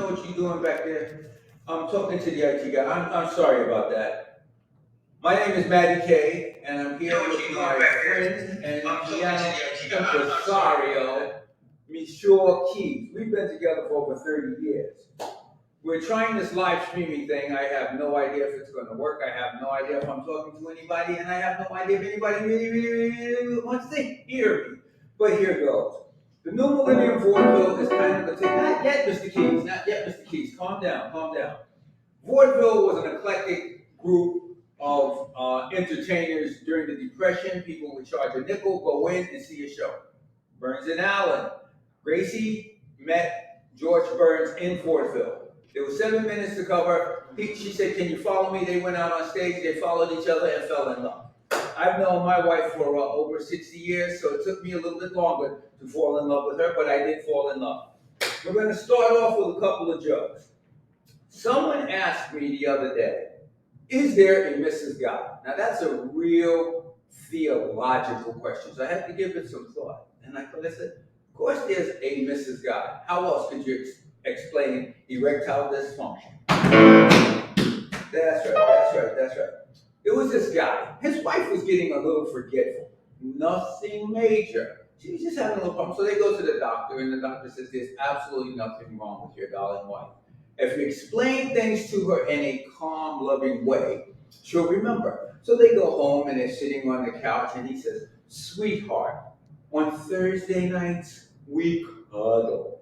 know what you're doing back there? I'm talking to the IT guy. I'm sorry about that. My name is Matty K, and I'm here with my friend and piano impresario, Monsieur Keys. We've been together for over 30 years. We're trying this live streaming thing. I have no idea if it's going to work. I have no idea if I'm talking to anybody, and I have no idea if anybody really wants to hear me. But here goes. The new Millennium Vaudeville is kind of a thing. Not yet, Mr. Keys. Not yet, Mr. Keys. Calm down. Calm down. Vaudeville was an eclectic group of entertainers during the Depression. People would charge a nickel, go in and see a show. Burns and Allen. Gracie met George Burns in Vaudeville. There was 7 minutes to cover. She said, "Can you follow me?" They went out on stage. They followed each other and fell in love. I've known my wife for over 60 years, so it took me a little bit longer to fall in love with her, but I did fall in love. We're going to start off with a couple of jokes. Someone asked me the other day, is there a Mrs. God? Now that's a real theological question, so I had to give it some thought. And I said, of course there's a Mrs. God. How else could you explain erectile dysfunction? That's right. It was this guy. His wife was getting a little forgetful. Nothing major. She was just having a little problem. So they go to the doctor, and the doctor says, there's absolutely nothing wrong with your darling wife. If you explain things to her in a calm, loving way, she'll remember. So they go home, and they're sitting on the couch, and he says, sweetheart, on Thursday nights, we cuddle.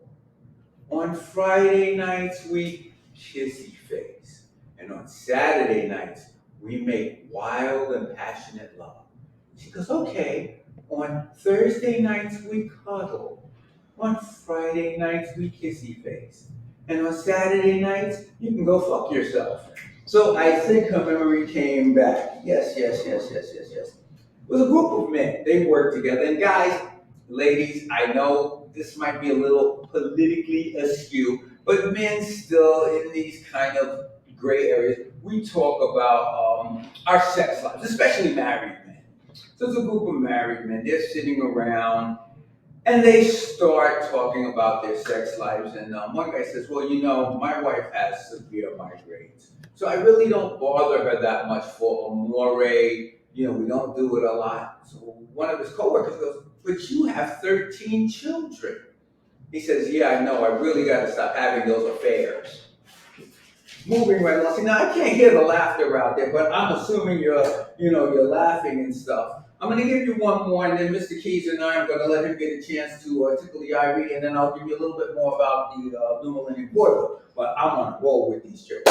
On Friday nights, we kissy face. And on Saturday nights, we make wild and passionate love. She goes, okay. On Thursday nights, we cuddle. On Friday nights, we kissy face. And on Saturday nights, you can go fuck yourself. So I think her memory came back. Yes. It was a group of men. They worked together. And guys, ladies, I know this might be a little politically askew, but men still in these kind of gray areas, we talk about our sex lives, especially married men. So it's a group of married men. They're sitting around and they start talking about their sex lives. And one guy says, well, my wife has severe migraines. So I really don't bother her that much for amore. We don't do it a lot. So one of his coworkers goes, but you have 13 children. He says, yeah, I know. I really got to stop having those affairs. Moving right along. See, now I can't hear the laughter out there, but I'm assuming you're laughing and stuff. I'm going to give you one more, and then Mr. Keys and I'm going to let him get a chance to tickle the ivory, and then I'll give you a little bit more about the New Millennium Vaudeville. But I'm on a roll with these jokes.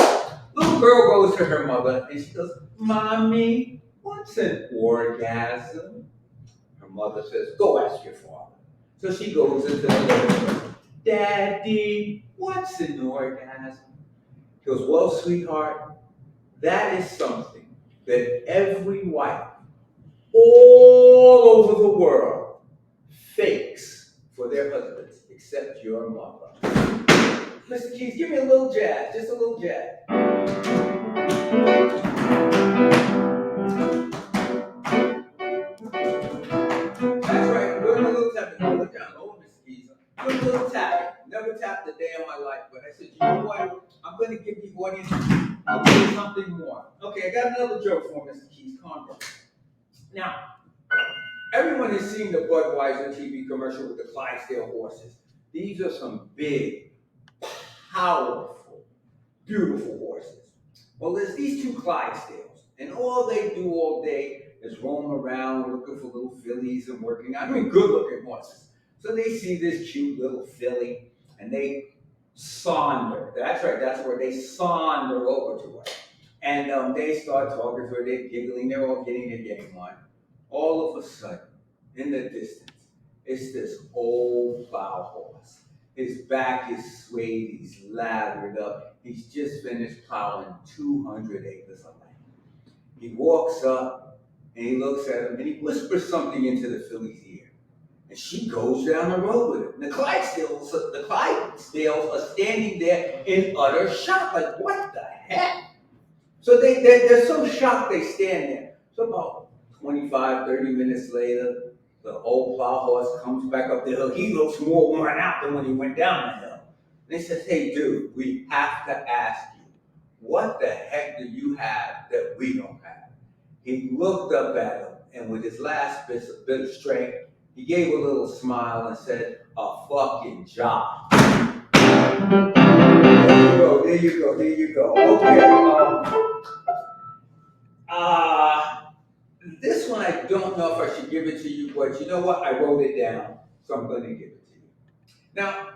Little girl goes to her mother, and she goes, Mommy, what's an orgasm? Her mother says, go ask your father. So she goes into the living room. Daddy, what's an orgasm? He goes, well, sweetheart, that is something that every wife all over the world fakes for their husbands, except your mother. Mr. Keys, give me a little jazz, just a little jazz. That's right, we're doing a little tapping. Oh, look down, oh, Mr. Keys. Doing a little tapping. Never tapped a day in my life, but I said, you know what? I'm going to give the audience a little something more. Okay, I got another joke for Mr. Keys. Calm down. Now, everyone has seen the Budweiser TV commercial with the Clydesdale horses. These are some big, powerful, beautiful horses. Well, there's these two Clydesdales, and all they do all day is roam around looking for little fillies and working out. Good-looking horses. So they see this cute little filly, and they sonder. That's right, that's where they sonder over to her. And they start talking to her, they're giggling, they're all getting their game on. All of a sudden, in the distance, it's this old plow horse. His back is swayed, he's lathered up. He's just finished plowing 200 acres of land. He walks up and he looks at him and he whispers something into the filly's ear. And she goes down the road with him. The Clydesdales are standing there in utter shock, like, what the heck? So they're so shocked they stand there. So about 25, 30 minutes later, the old plow horse comes back up the hill. He looks more worn out than when he went down the hill. And he says, hey, dude, we have to ask you, what the heck do you have that we don't have? He looked up at him, and with his last bit of strength, he gave a little smile and said, a fucking job. There you go. Okay, this one I don't know if I should give it to you, but you know what? I wrote it down, so I'm going to give it to you. Now,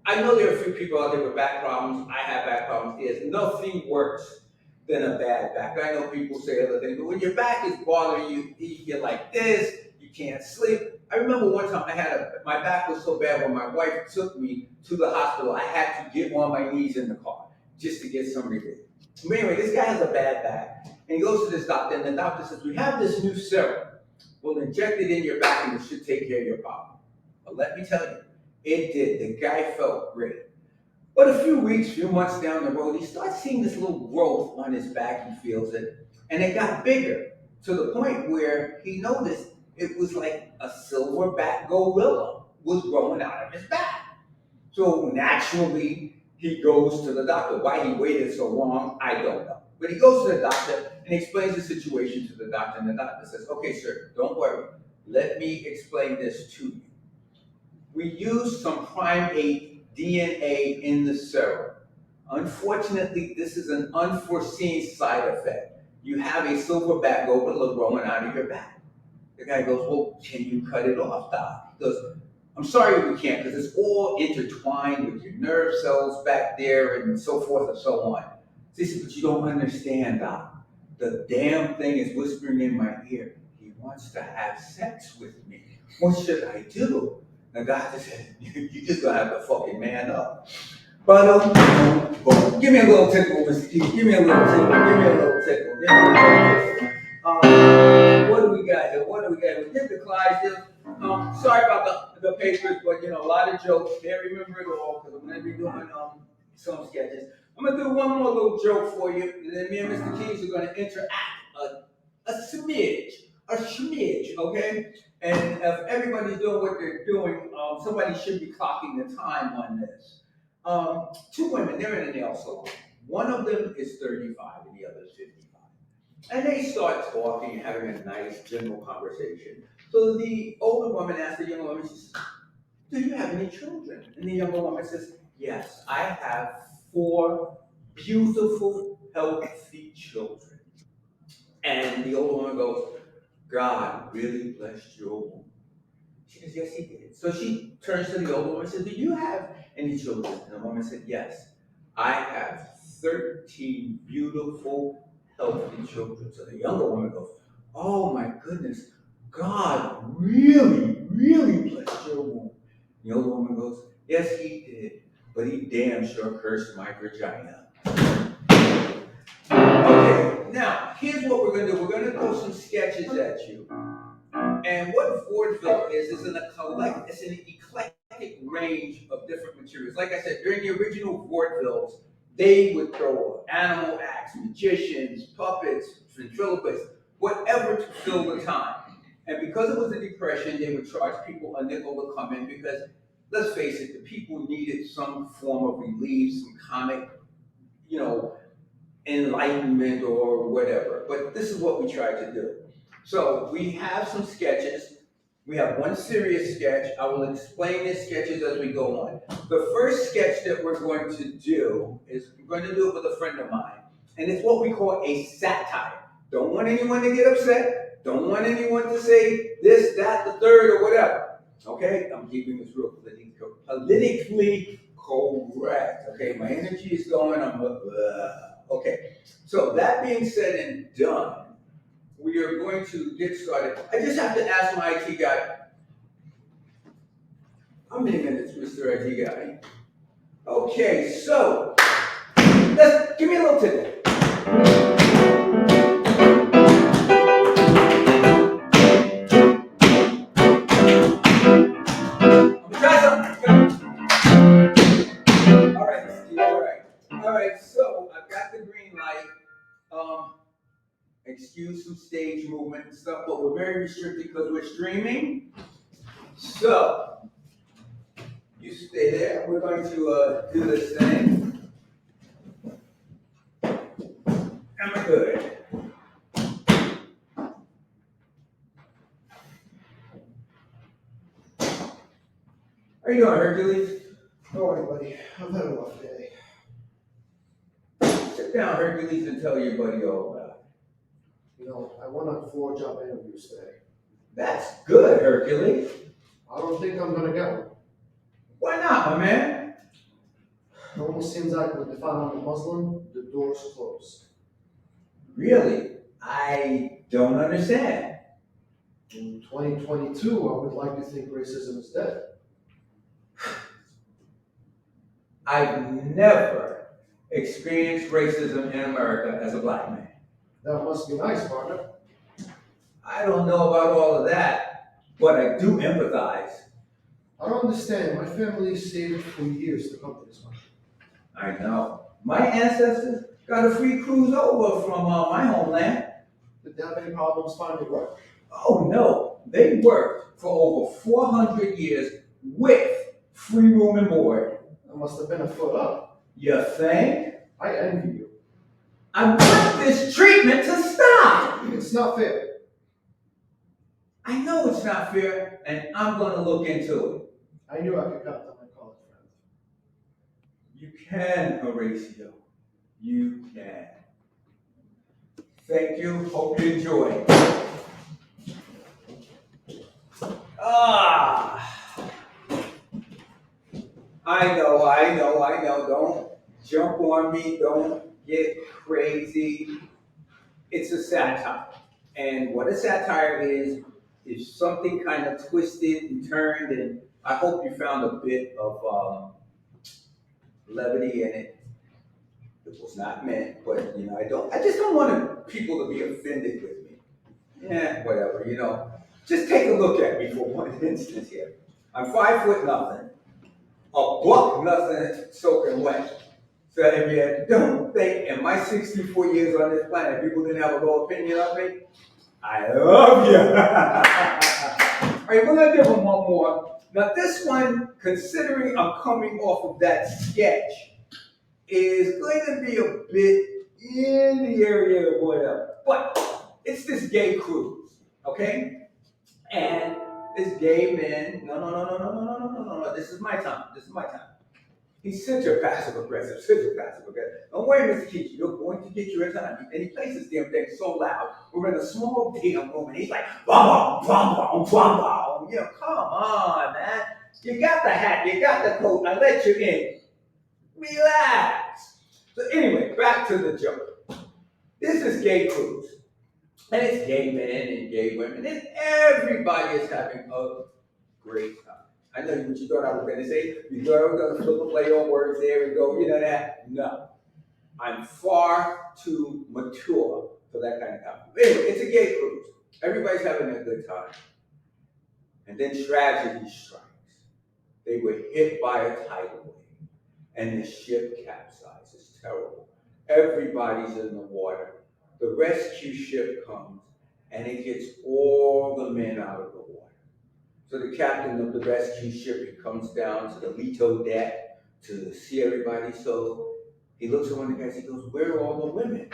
I know there are a few people out there with back problems. I have back problems. There's nothing worse than a bad back. I know people say other things, but when your back is bothering you, you get like this, you can't sleep. I remember one time my back was so bad when my wife took me to the hospital, I had to get on my knees in the car just to get some relief. But anyway, this guy has a bad back, and he goes to this doctor, and the doctor says, we have this new serum. We'll inject it in your back, and it should take care of your problem. But let me tell you, it did. The guy felt great. But a few months down the road, he starts seeing this little growth on his back. He feels it. And it got bigger to the point where he noticed it was like a silverback gorilla was growing out of his back. So naturally, he goes to the doctor. Why he waited so long, I don't know. But he goes to the doctor and explains the situation to the doctor. And the doctor says, okay, sir, don't worry. Let me explain this to you. We used some primate DNA in the serum. Unfortunately, this is an unforeseen side effect. You have a silverback gorilla growing out of your back. The guy goes, well, can you cut it off, doc? He goes, I'm sorry we can't, because it's all intertwined with your nerve cells back there and so forth and so on. He said, but you don't understand, doc. The damn thing is whispering in my ear. He wants to have sex with me. What should I do? The doctor said, you just gonna have to fucking man up. But give me a little tickle, Mr. Keith. Give me a little tickle. What do we got here? We did the Clydes. Sorry about the papers, but a lot of jokes. Can't remember it all because I'm gonna be doing some sketches. I'm gonna do one more little joke for you, and then me and Mr. Keys are gonna interact a smidge, okay? And if everybody's doing what they're doing, somebody should be clocking the time on this. Two women, they're in a nail salon. One of them is 35 and the other is 55. And they start talking and having a nice general conversation. So the older woman asks the younger woman, she says, do you have any children? And the younger woman says, yes, I have 4 beautiful, healthy children. And the older woman goes, God really blessed your womb. She says, yes, he did. So she turns to the older woman and says, do you have any children? And the woman said, yes, I have 13 beautiful, healthy children. So the younger woman goes, oh my goodness, God really, really blessed your womb. The older woman goes, yes, he did, but he damn sure cursed my vagina. Okay, now, here's what we're going to do. We're going to throw some sketches at you. And what Vaudeville is an eclectic range of different materials. Like I said, during the original Vaudevilles, they would throw animal acts, magicians, puppets, ventriloquists, whatever to fill the time. And because it was a depression, they would charge people a nickel to come in because, let's face it, the people needed some form of relief, some comic, enlightenment or whatever. But this is what we tried to do. So we have some sketches. We have one serious sketch. I will explain the sketches as we go on. The first sketch that we're going to do is we're going to do it with a friend of mine. And it's what we call a satire. Don't want anyone to get upset. Don't want anyone to say this, that, the third, or whatever. Okay? I'm keeping this real politically correct. Okay? My energy is going. Okay. So that being said and done, we are going to get started. I just have to ask my IT guy. How many minutes, Mr. IT guy? Okay, so give me a little tidbit. Try something. All right, Steve. All right. So I've got the green light. Excuse some stage movement and stuff, but we're very restricted because we're streaming. So You stay there. We're going to do this thing. And we're good. How you doing, Hercules? All right, buddy. I've had a rough day. Sit down, Hercules, and tell your buddy all about it. You know, I went on 4 job interviews today. That's good, Hercules. I don't think I'm gonna get one. Why not, my man? It almost seems like with the found I'm a Muslim, the door's closed. Really? I don't understand. In 2022, I would like to think racism is dead. I've never experienced racism in America as a black man. That must be nice, partner. I don't know about all of that, but I do empathize. I don't understand. My family saved for years to come to this country. I know. My ancestors got a free cruise over from my homeland. Did they have any problems finding work? Oh no, they worked for over 400 years with free room and board. That must have been a foot up. You think? I envy you. I want this treatment to stop. It's not fair. I know it's not fair, and I'm going to look into it. I knew I could count on my college friends. You can, Horatio. You can. Thank you. Hope you enjoy. I know. Don't jump on me. Don't get crazy. It's a satire. And what a satire is something kind of twisted and turned, and I hope you found a bit of levity in it. It was not meant, but I just don't want people to be offended with me. Yeah, whatever, Just take a look at me for one instance here. I'm 5 foot nothing, a buck nothing soaking wet. So if you don't think in my 64 years on this planet people didn't have a low opinion of me, I love you. All right, we're gonna give them one more. Now this one, considering I'm coming off of that sketch, is going to be a bit in the area of whatever. But it's this gay cruise, okay? And this gay man, no, this is my time. He's such a passive aggressive. Don't worry, Mr. Teacher, you're going to get your time. And he plays this damn thing so loud. We're in a small damn room, and he's like, bum, bum, bum, bum, bum. Come on, man. You got the hat, you got the coat, I let you in. Relax. So anyway, back to the joke. This is gay cruise. And it's gay men and gay women, and everybody is having a great time. I know what you thought I was going to say. You thought I was going to flip a play on words there and go, that. No. I'm far too mature for that kind of compliment. Anyway, it's a gay cruise. Everybody's having a good time. And then tragedy strikes. They were hit by a tidal wave, and the ship capsized. It's terrible. Everybody's in the water. The rescue ship comes, and it gets all the men out of the water. So the captain of the rescue ship, he comes down to the Leto deck to see everybody. So he looks at one of the guys, he goes, "Where are all the women?"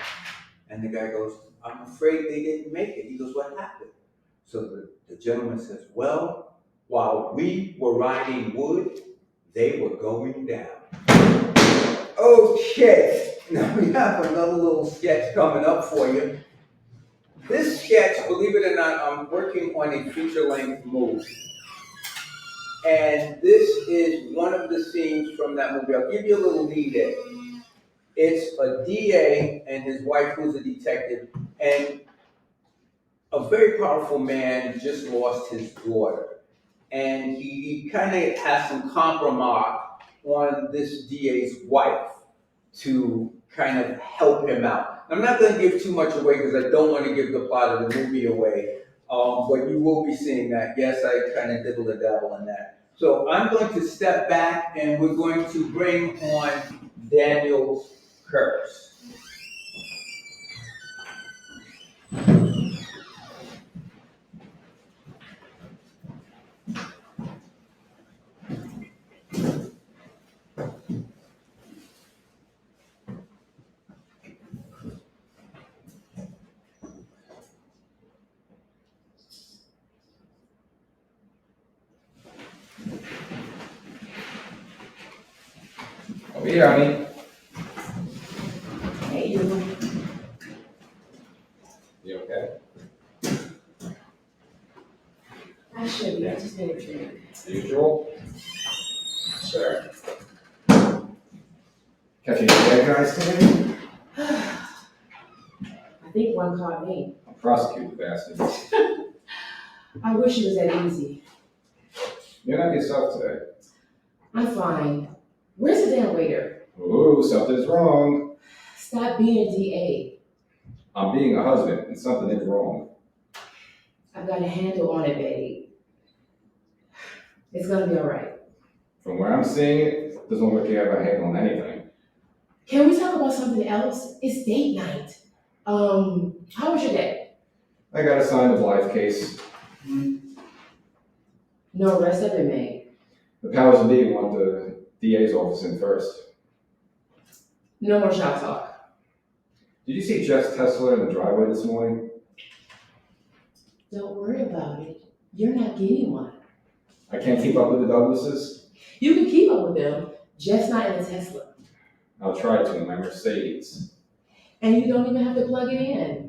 And the guy goes, "I'm afraid they didn't make it." He goes, "What happened?" So the gentleman says, "Well, while we were riding wood, they were going down." Okay, now we have another little sketch coming up for you. This sketch, believe it or not, I'm working on a feature-length movie. And this is one of the scenes from that movie. I'll give you a little lead in. It's a DA and his wife who's a detective, and a very powerful man just lost his daughter. And he kind of has some compromise on this DA's wife to kind of help him out. I'm not going to give too much away because I don't want to give the plot of the movie away, but you will be seeing that. Yes, I kind of dibble the dabble in that. So I'm going to step back and we're going to bring on Daniel's curse. Over here, honey. Hey, you. You okay? I should be. I just need a drink. Usual. Sure. Catch any bad guys today? I think one caught me. I'll prosecute the bastards. I wish it was that easy. You're not yourself today. I'm fine. Where's the damn waiter? Ooh, something's wrong. Stop being a DA. I'm being a husband, and something is wrong. I've got a handle on it, babe. It's gonna be all right. From where I'm seeing it, doesn't look like you have a handle on anything. Can we talk about something else? It's date night. How was your day? I got assigned a life case. No arrests have been made. The powers that be want the DA's office in first. No more shop talk. Did you see Jeff's Tesla in the driveway this morning? Don't worry about it. You're not getting one. I can't keep up with the Douglases. You can keep up with them, just not in a Tesla. I'll try to in my Mercedes. And you don't even have to plug it in.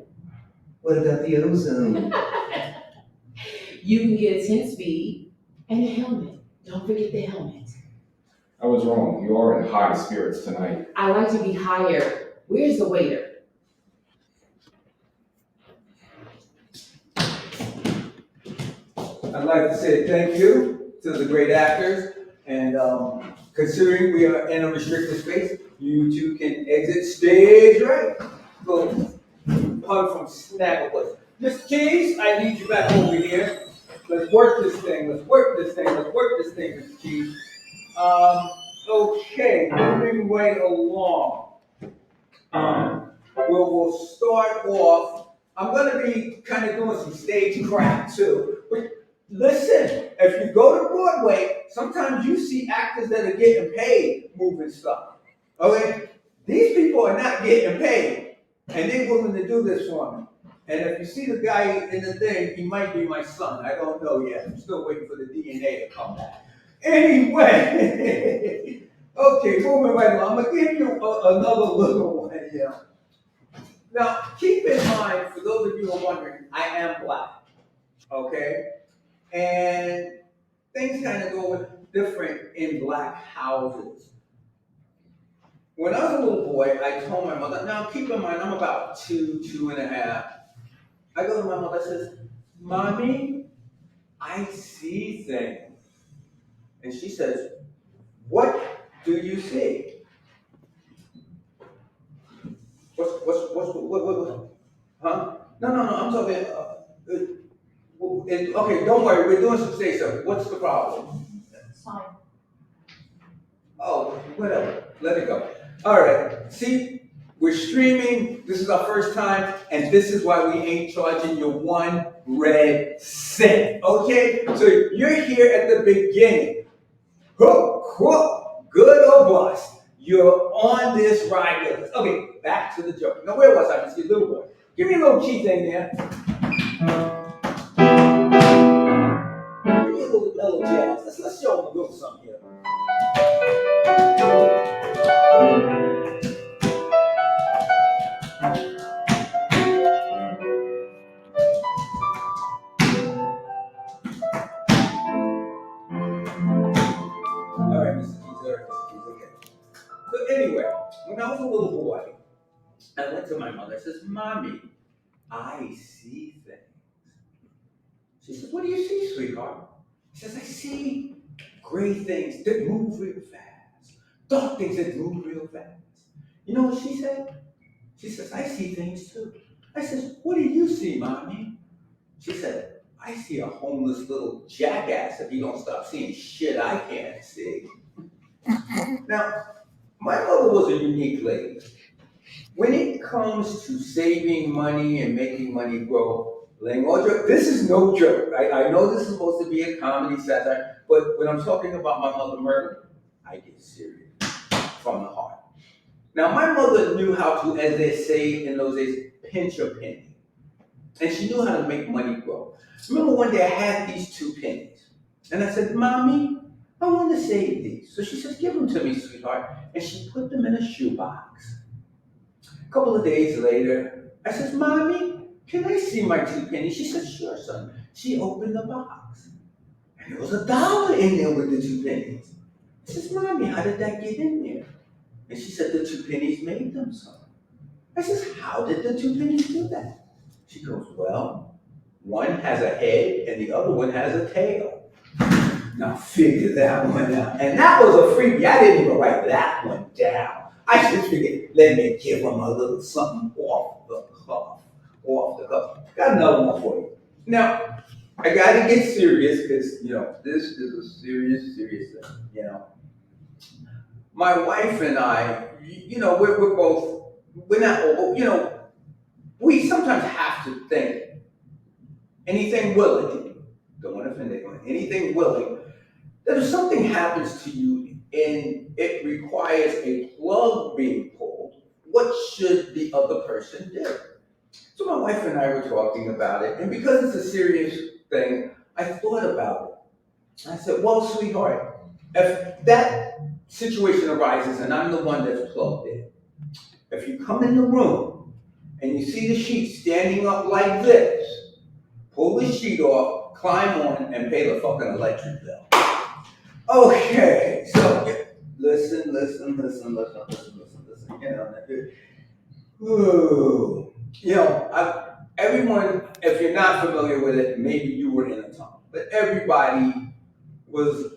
What about the ozone? You can get a 10-speed and a helmet. Don't forget the helmet. I was wrong. You are in high spirits tonight. I like to be higher. Where's the waiter? I'd like to say thank you to the great actors, and considering we are in a restricted space, you two can exit stage right. Go hug from Snagglepuss. Miss Keys, I need you back over here. Let's work this thing. Let's work this thing. Let's work this thing, Miss Keys. Okay, moving right along. We'll start off. I'm gonna be kind of doing some stage crap too. But listen, if you go to Broadway, sometimes you see actors that are getting paid moving stuff. Okay? These people are not getting paid, and they're willing to do this for me. And if you see the guy in the thing, he might be my son. I don't know yet. I'm still waiting for the DNA to come back. Anyway, okay, moving right along. I'm gonna give you another little one here. Now, keep in mind, for those of you who are wondering, I am black. Okay? And things kind of go different in black houses. When I was a little boy, I told my mother, now keep in mind, I'm about 2.5. I go to my mother, I says, Mommy, I see things. And she says, what do you see? What? Huh? No, I'm talking, okay, don't worry, we're doing some stage stuff. What's the problem? It's fine. Oh, whatever, let it go. All right, see, we're streaming, this is our first time, and this is why we ain't charging you one red cent, okay? So you're here at the beginning. Hook, good or bust, you're on this ride with us. Okay, back to the joke. Now, where was I? Let's see, little boy. Give me a little key thing there. Give me a little mellow jazz. Let's show them a little something here. All right, Mr. Keys, okay. So anyway, when I was a little boy, I went to my mother. I says, Mommy, I see things. She says, what do you see, sweetheart? She says, I see gray things that move real fast, dark things that move real fast. You know what she said? She says, I see things too. I says, what do you see, Mommy? She said, I see a homeless little jackass if you don't stop seeing shit I can't see. Now, my mother was a unique lady. When it comes to saving money and making money grow, this is no joke. I know this is supposed to be a comedy satire, but when I'm talking about my mother murder, I get serious from the heart. Now, my mother knew how to, as they say in those days, pinch a penny. And she knew how to make money grow. Remember one day I had these 2 pennies. And I said, Mommy, I want to save these. So she says, give them to me, sweetheart. And she put them in a shoebox. A couple of days later, I says, Mommy, can I see my 2 pennies? She says, sure, son. She opened the box. And there was $1 in there with the 2 pennies. I says, Mommy, how did that get in there? And she said, the 2 pennies made them, son. I says, how did the 2 pennies do that? She goes, well, one has a head and the other one has a tail. Now figure that one out. And that was a freebie. I didn't even write that one down. I just figured, let me give them a little something off the cuff. Off the cuff. Got another one for you. Now, I gotta get serious because, this is a serious thing, My wife and I, we're both, we're not, we sometimes have to think anything willing, don't want to offend anyone, anything willing, that if something happens to you and it requires a plug being pulled, what should the other person do? So my wife and I were talking about it, and because it's a serious thing, I thought about it. I said, well, sweetheart, if that situation arises and I'm the one that's plugged in, if you come in the room and you see the sheet standing up like this, pull the sheet off, climb on, and pay the fucking electric bill. Okay, so listen. Everyone, if you're not familiar with it, maybe you were in a tunnel, but everybody was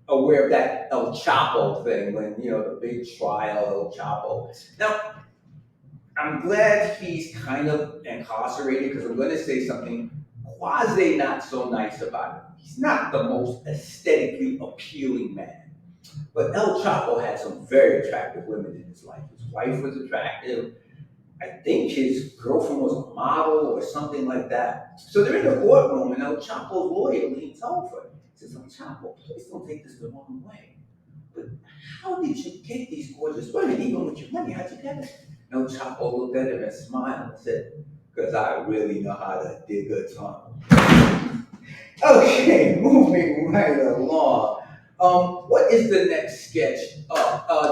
aware of that El Chapo thing when, the big trial, El Chapo. Now, I'm glad he's kind of incarcerated because I'm going to say something quasi not so nice about him. He's not the most aesthetically appealing man. But El Chapo had some very attractive women in his life. His wife was attractive. I think his girlfriend was a model or something like that. So they're in the courtroom and El Chapo's lawyer leans over. He says, El Chapo, please don't take this the wrong way. But how did you get these gorgeous women, even with your money? How'd you get it? El Chapo looked at him and smiled and said, because I really know how to dig a tunnel. Okay, moving right along. What is the next sketch?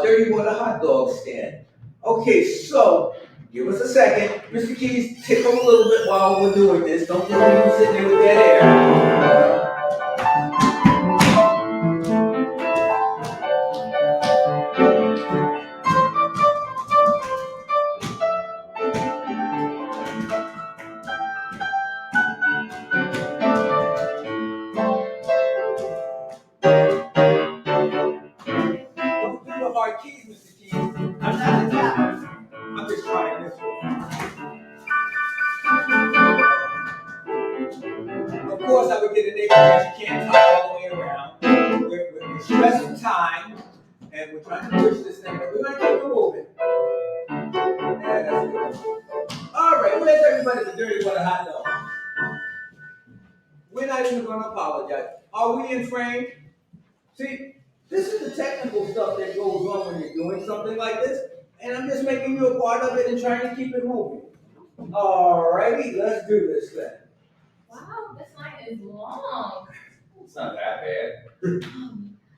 Dirty Water Hot Dog Stand. Okay, so give us a second. Mr. Keys, tickle a little bit while we're doing this. Don't just leave me sitting there with dead air. Don't do the hard keys, Mr. Keys. I'm not a tapper. I'm just trying this one. Of course, I would get a neighbor that you can't tie all the way around. We're stressed for time, and we're trying to push this thing, but we're going to keep it moving. Yeah, that's good. All right, where's everybody for Dirty Water Hot Dog? We're not even going to apologize. Are we in frame? See, this is the technical stuff that goes on when you're doing something like this, and I'm just making you a part of it and trying to keep it moving. All righty, let's do this then. Wow, this line is long. It's not that bad.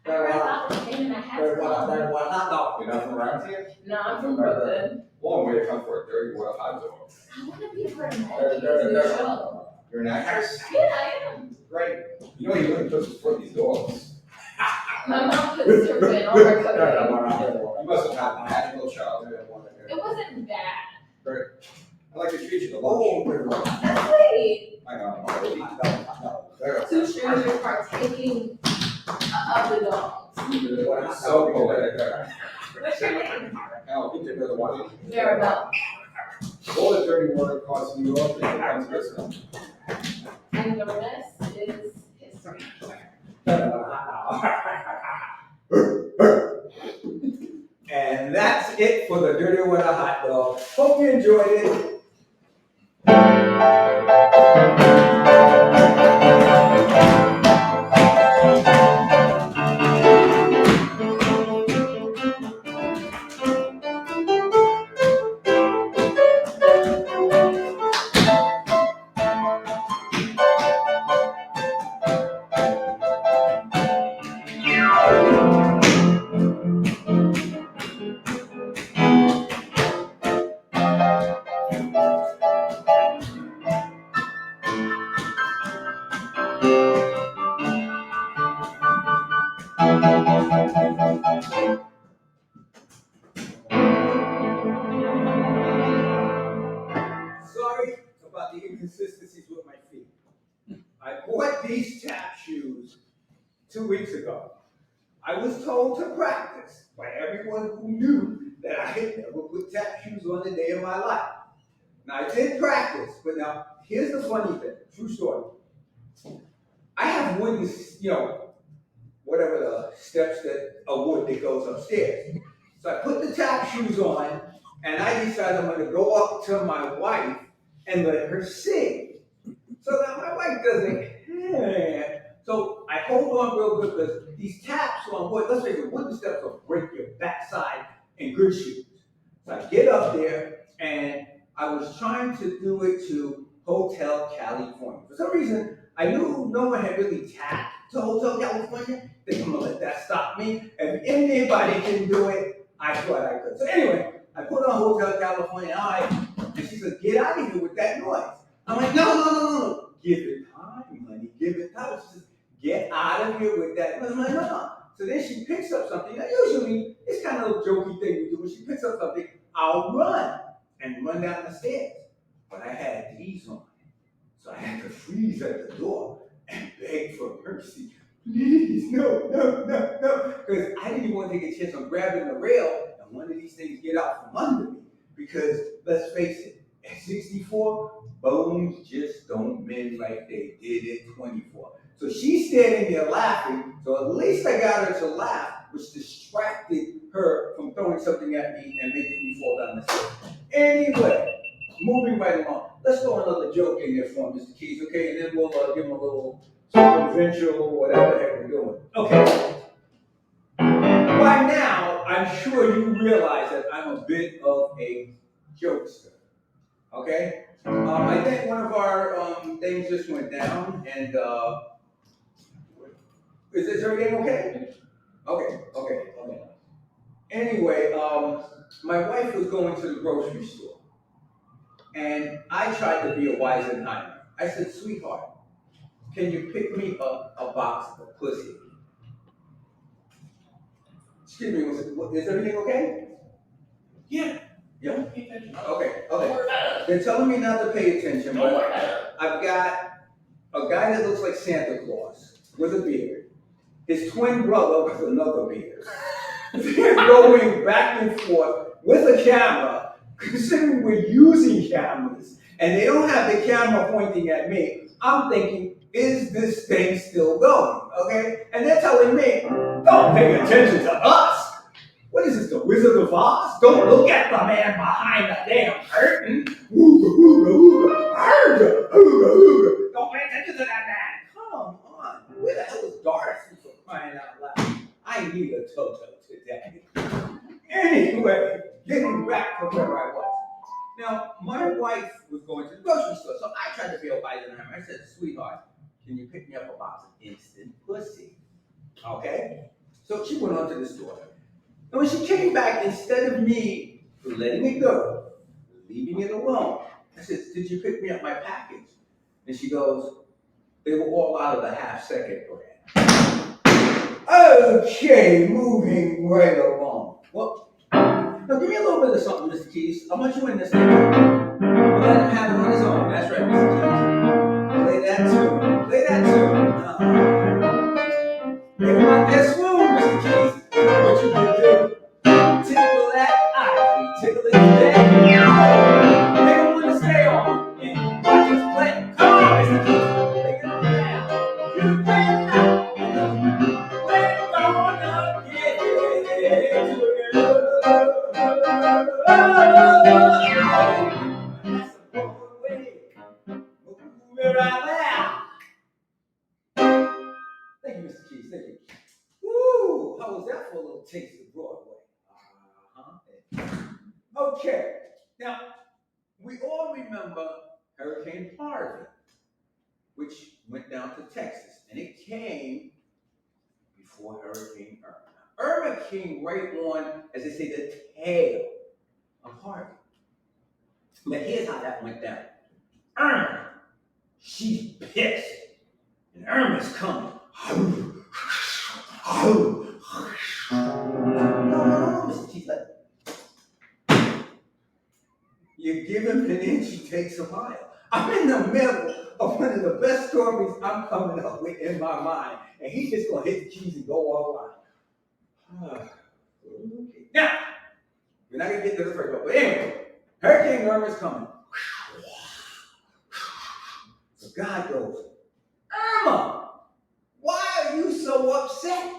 I heard about the thing and I had to come. Dirty Water Hot Dog. You're not from around here? No, I'm from Brooklyn. Long way to come for a dirty water hot dog. I want to be a part of Dirty, Matty's dirty. show. You're an actress? Yeah, I am. Great. You know you wouldn't put his foot in these dogs. My mom put serpent on her cookie. You must have had a magical childhood. It wasn't bad. I like to treat you to lunch. That's sweet. I know. Two strangers partaking of the dogs. So poetic. What's your name? Maribel. Maribel. All the dirty water costs New York, they come to this one. And the rest is history. And that's it for the Dirty Water Hot Dog. Hope you enjoyed it. bought these tap shoes 2 weeks ago. I was told to practice by everyone who knew that I had never put tap shoes on a day in my life. Now I did practice, but now here's the funny thing, true story. I have wooden, whatever the steps that a wood that goes upstairs. So I put the tap shoes on, and I decided I'm going to go up to my wife and let her sing. So that my wife doesn't. So I hold on real good because these taps on wood, let's face it, wooden steps will break your backside in good shoes. So I get up there, and I was trying to do it to Hotel California. For some reason, I knew no one had really tapped to Hotel California. They I'm gonna let that stop me. If anybody can do it, I thought I could. So anyway, I put on Hotel California, and she said, "Get out of here with that noise." I'm like, no. Give it time, honey. Give it time. She says, "Get out of here with that noise." I'm like, no. So then she picks up something. Now usually it's kind of a jokey thing we do. When she picks up something, I'll run down the stairs. But I had these on. So I had to freeze at the door and beg for mercy. Please, no. Because I didn't even want to take a chance on grabbing the rail and one of these things get out from under me. Because let's face it, at 64, bones just don't mend like they did at 24. So she's standing there laughing. So at least I got her to laugh, which distracted her from throwing something at me and making me fall down the stairs. Anyway, moving right along. Let's throw another joke in there for Mr. Keys, okay? And then we'll give him a little circumvention or whatever the heck we're doing. Okay. By now, I'm sure you realize that I'm a bit of a jokester. Okay? I think one of our things just went down, and is everything okay? Okay. Anyway, my wife was going to the grocery store, and I tried to be a Weisenheimer. I said, "Sweetheart, can you pick me up a box of pussy?" Excuse me, is everything okay? Yeah. Okay. They're telling me not to pay attention, but I've got a guy that looks like Santa Claus with a beard. His twin brother with another beard. They're going back and forth with a camera, considering we're using cameras, and they don't have the camera pointing at me. I'm thinking, is this thing still going? Okay? And they're telling me, don't pay attention to us. What is this, the Wizard of Oz? Don't look at the man behind the damn curtain. Ooga. Don't pay attention to that man. Come on. Where the hell is Darcy for crying out loud? I need a Toto today. Anyway, getting back to where I was. Now, my wife was going to the grocery store, so I tried to be a Weisenheimer. I said, "Sweetheart, can you pick me up a box of instant pussy?" Okay? So she went on to the store. And when she came back, instead of me letting it go, leaving it alone, I said, "Did you pick me up my package?" And she goes, "They were all out of the half-second brand." Okay, moving right along. Well, now give me a little bit of something, Mr. Keys. I want you in this thing. Let him have it on his own. That's right, Mr. Keys. Play that tune. They want that swoon, Mr. Keys. What you gonna do? Tickle that ivory, tickle it today. They don't want to stay on and watch us play. Come on, Mr. Keys. Take it on down. You play it now. We're gonna get to it. That's the Broadway. Moving right now. Thank you, Mr. Keys. Thank you. Woo! How was that for a little taste of Broadway? Okay. Now, we all remember Hurricane Harvey, which went down to Texas, and it came before Hurricane Irma. Irma came right on, as they say, the tail of Harvey. But here's how that went down. Irma, she's pissed, and Irma's coming. No, Mr. Keith, you give him an inch, he takes a mile. I'm in the middle of one of the best stories I'm coming up with in my mind, and he's just gonna hit the keys and go offline. Okay. Now, we're not gonna get to the first one, but anyway, Hurricane Irma's coming. So God goes, Irma, why are you so upset?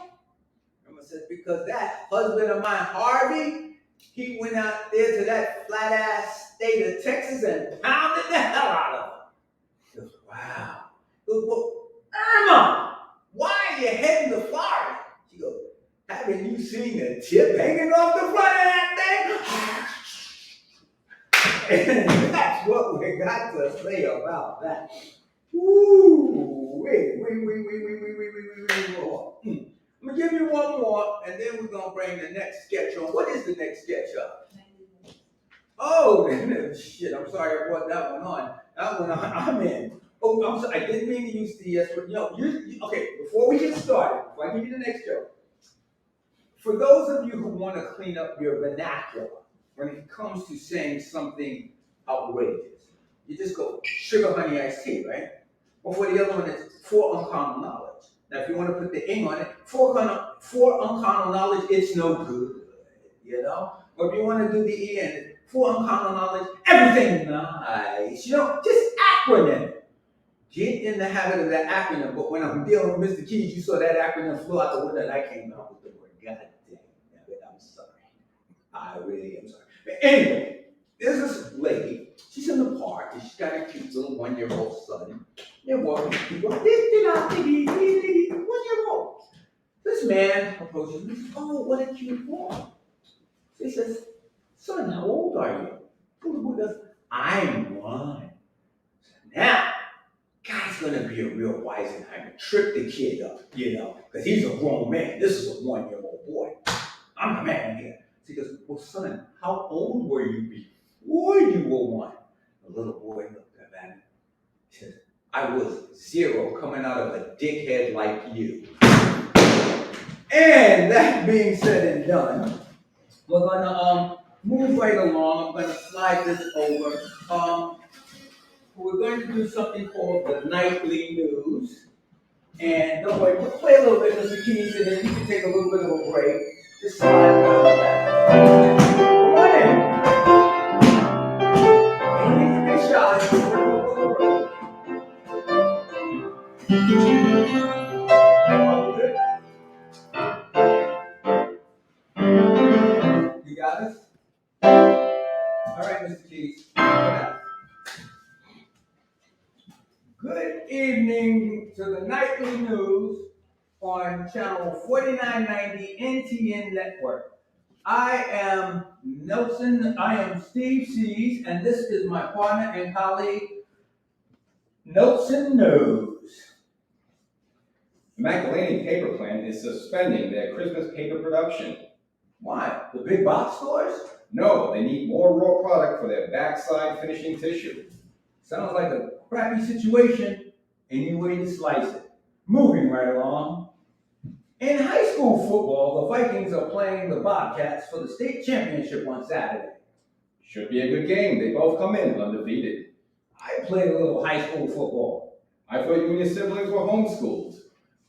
Irma says, because that husband of mine, Harvey, he went out there to that flat ass state of Texas and pounded the hell out of him. He goes, wow. He goes, well, Irma, why are you heading to Florida? She goes, haven't you seen the tip hanging off the front of that thing? And that's what we got to say about that. Woo! Wait. I'm gonna give you one more, and then we're gonna bring the next sketch on. What is the next sketch up? Oh, shit! I'm sorry I brought that one on. That one I'm in. Oh, I'm sorry. I didn't mean to use the yes, but okay. Before we get started, before I give you the next joke, for those of you who want to clean up your vernacular when it comes to saying something outrageous, you just go sugar, honey, iced tea, right? Or for the other one, it's for uncommon knowledge. Now, if you want to put the ing on it, for uncommon knowledge, it's no good, you know? Or if you want to do the e in it, for uncommon knowledge, everything nice, just acronym. Get in the habit of that acronym, but when I'm dealing with Mr. Keys, you saw that acronym flew out the window and I came out with the word. God damn it, I'm sorry. I really am sorry. But anyway, there's this lady, she's in the park, and she's got a cute little 1-year-old son. They're walking, people, 1-year-old. This man approaches me, says, oh, what a cute boy. He says, son, how old are you? The boy goes, I'm 1. Now, God's gonna be a real Weisenheimer, trip the kid up, because he's a grown man. This is a 1-year-old boy. I'm the man here. So he goes, well, son, how old were you before you were 1? The little boy looked up at him. He says, I was 0 coming out of a dickhead like you. And that being said and done, we're gonna move right along. I'm gonna slide this over. We're going to do something called the nightly news. And don't worry, we'll play a little bit, Mr. Keys, and then you can take a little bit of a break. Just slide down that. Come on in. You don't need to be shy. You got us? All right, Mr. Keys. Good evening to the nightly news on channel 4990 NTN Network. I am Steve Sees, and this is my partner and colleague, Nelson News. McElhaney Paper Plant is suspending their Christmas paper production. Why? The big box stores? No, they need more raw product for their backside finishing tissue. Sounds like a crappy situation, any way to slice it. Moving right along. In high school football, the Vikings are playing the Bobcats for the state championship on Saturday. Should be a good game. They both come in undefeated. I played a little high school football. I thought you and your siblings were homeschooled.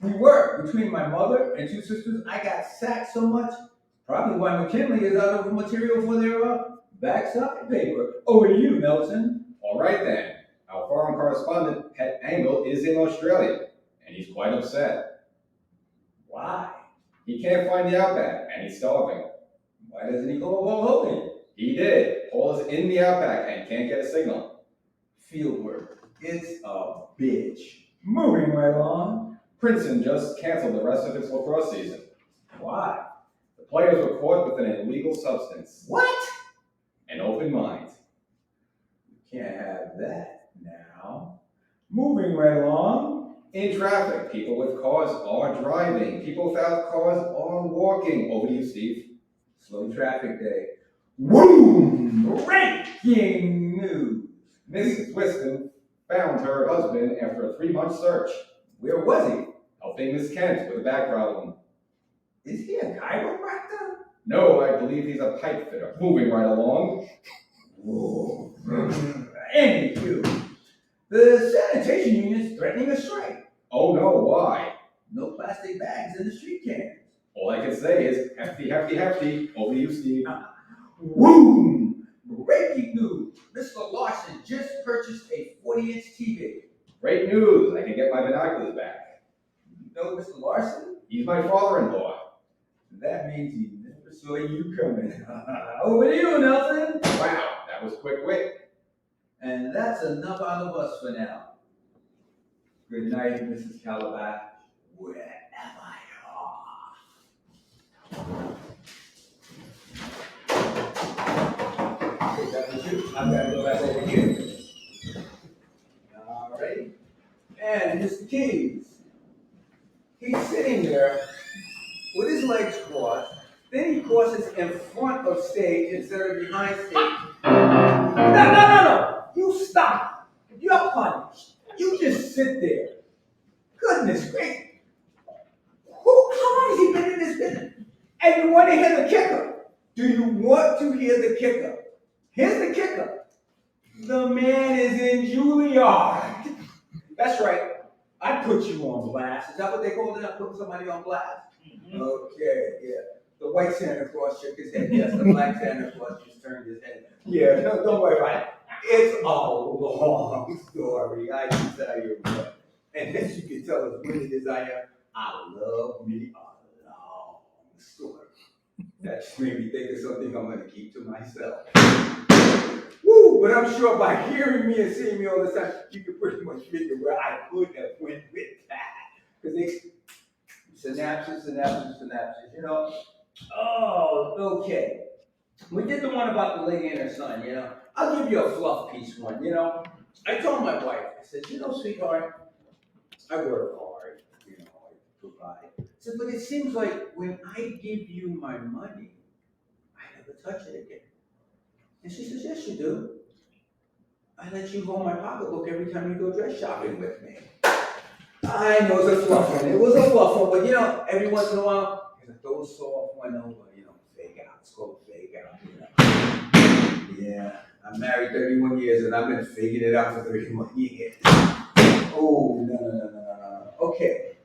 We were. Between my mother and 2 sisters, I got sacked so much, probably why McKinley is out of material for their backside paper. Over to you, Nelson. All right then. Our foreign correspondent, Pet Angle, is in Australia, and he's quite upset. Why? He can't find the Outback, and he's starving. Why doesn't he call Paul Hogan? He did. Paul is in the Outback and can't get a signal. Field work. It's a bitch. Moving right along. Princeton just canceled the rest of its lacrosse season. Why? The players were caught with an illegal substance. What? An open mind. You can't have that now. Moving right along. In traffic, people with cars are driving. People without cars are walking. Over to you, Steve. Slow traffic day. Boom! Breaking news. Mrs. Whiston found her husband after a 3-month search. Where was he? Helping Miss Kent with a back problem. Is he a chiropractor? No, I believe he's a pipe fitter. Moving right along. Whoa. Anywho, The sanitation union is threatening a strike. Oh no, why? No plastic bags in the street cans. All I can say is hefty, hefty, hefty. Over to you, Steve. Boom! Breaking news! Mr. Larson just purchased a 40-inch TV. Great news. I can get my binoculars back. You know Mr. Larson? He's my father-in-law. That means he never saw you coming. Over to you, Nelson. Wow, that was quick wit. And that's enough out of us for now. Good night, Mrs. Calabash, wherever you are. Okay, that was you. I've got to go back over here. All right. And Mr. Keys, he's sitting there with his legs crossed. Then he crosses in front of stage instead of behind stage. No. You stop. You're punished. You just sit there. Goodness gracious. How long has he been in this business? And you want to hear the kicker? Do you want to hear the kicker? Here's the kicker. The man is in Juilliard. That's right. I put you on blast. Is that what they call it? I put somebody on blast? Mm-hmm. Okay, yeah. The white Santa Claus shook his head. Yes, the black Santa Claus just turned his head. Yeah, no, don't worry about it. It's a long story. I can tell you what. And as you can tell as winning as I am, I love me a long story. That just made me think of something I'm going to keep to myself. Woo! But I'm sure by hearing me and seeing me all the time, you can pretty much figure where I could have went with that. Because they synapses, you know. Oh, okay. We did the one about the lady and her son, you know. I'll give you a fluff piece one, you know. I told my wife, I said, you know, sweetheart, I work hard, you know, I provide. I said, but it seems like when I give you my money, I never touch it again. And she says, yes, you do. I let you hold my pocketbook every time you go dress shopping with me. I know it's a fluff one. It was a fluff one, but you know, every once in a while, throw a soft one over, you know, fake out. It's called fake out, you know. Yeah, I'm married 31 years and I've been faking it out for 31 years. Oh, no. Okay,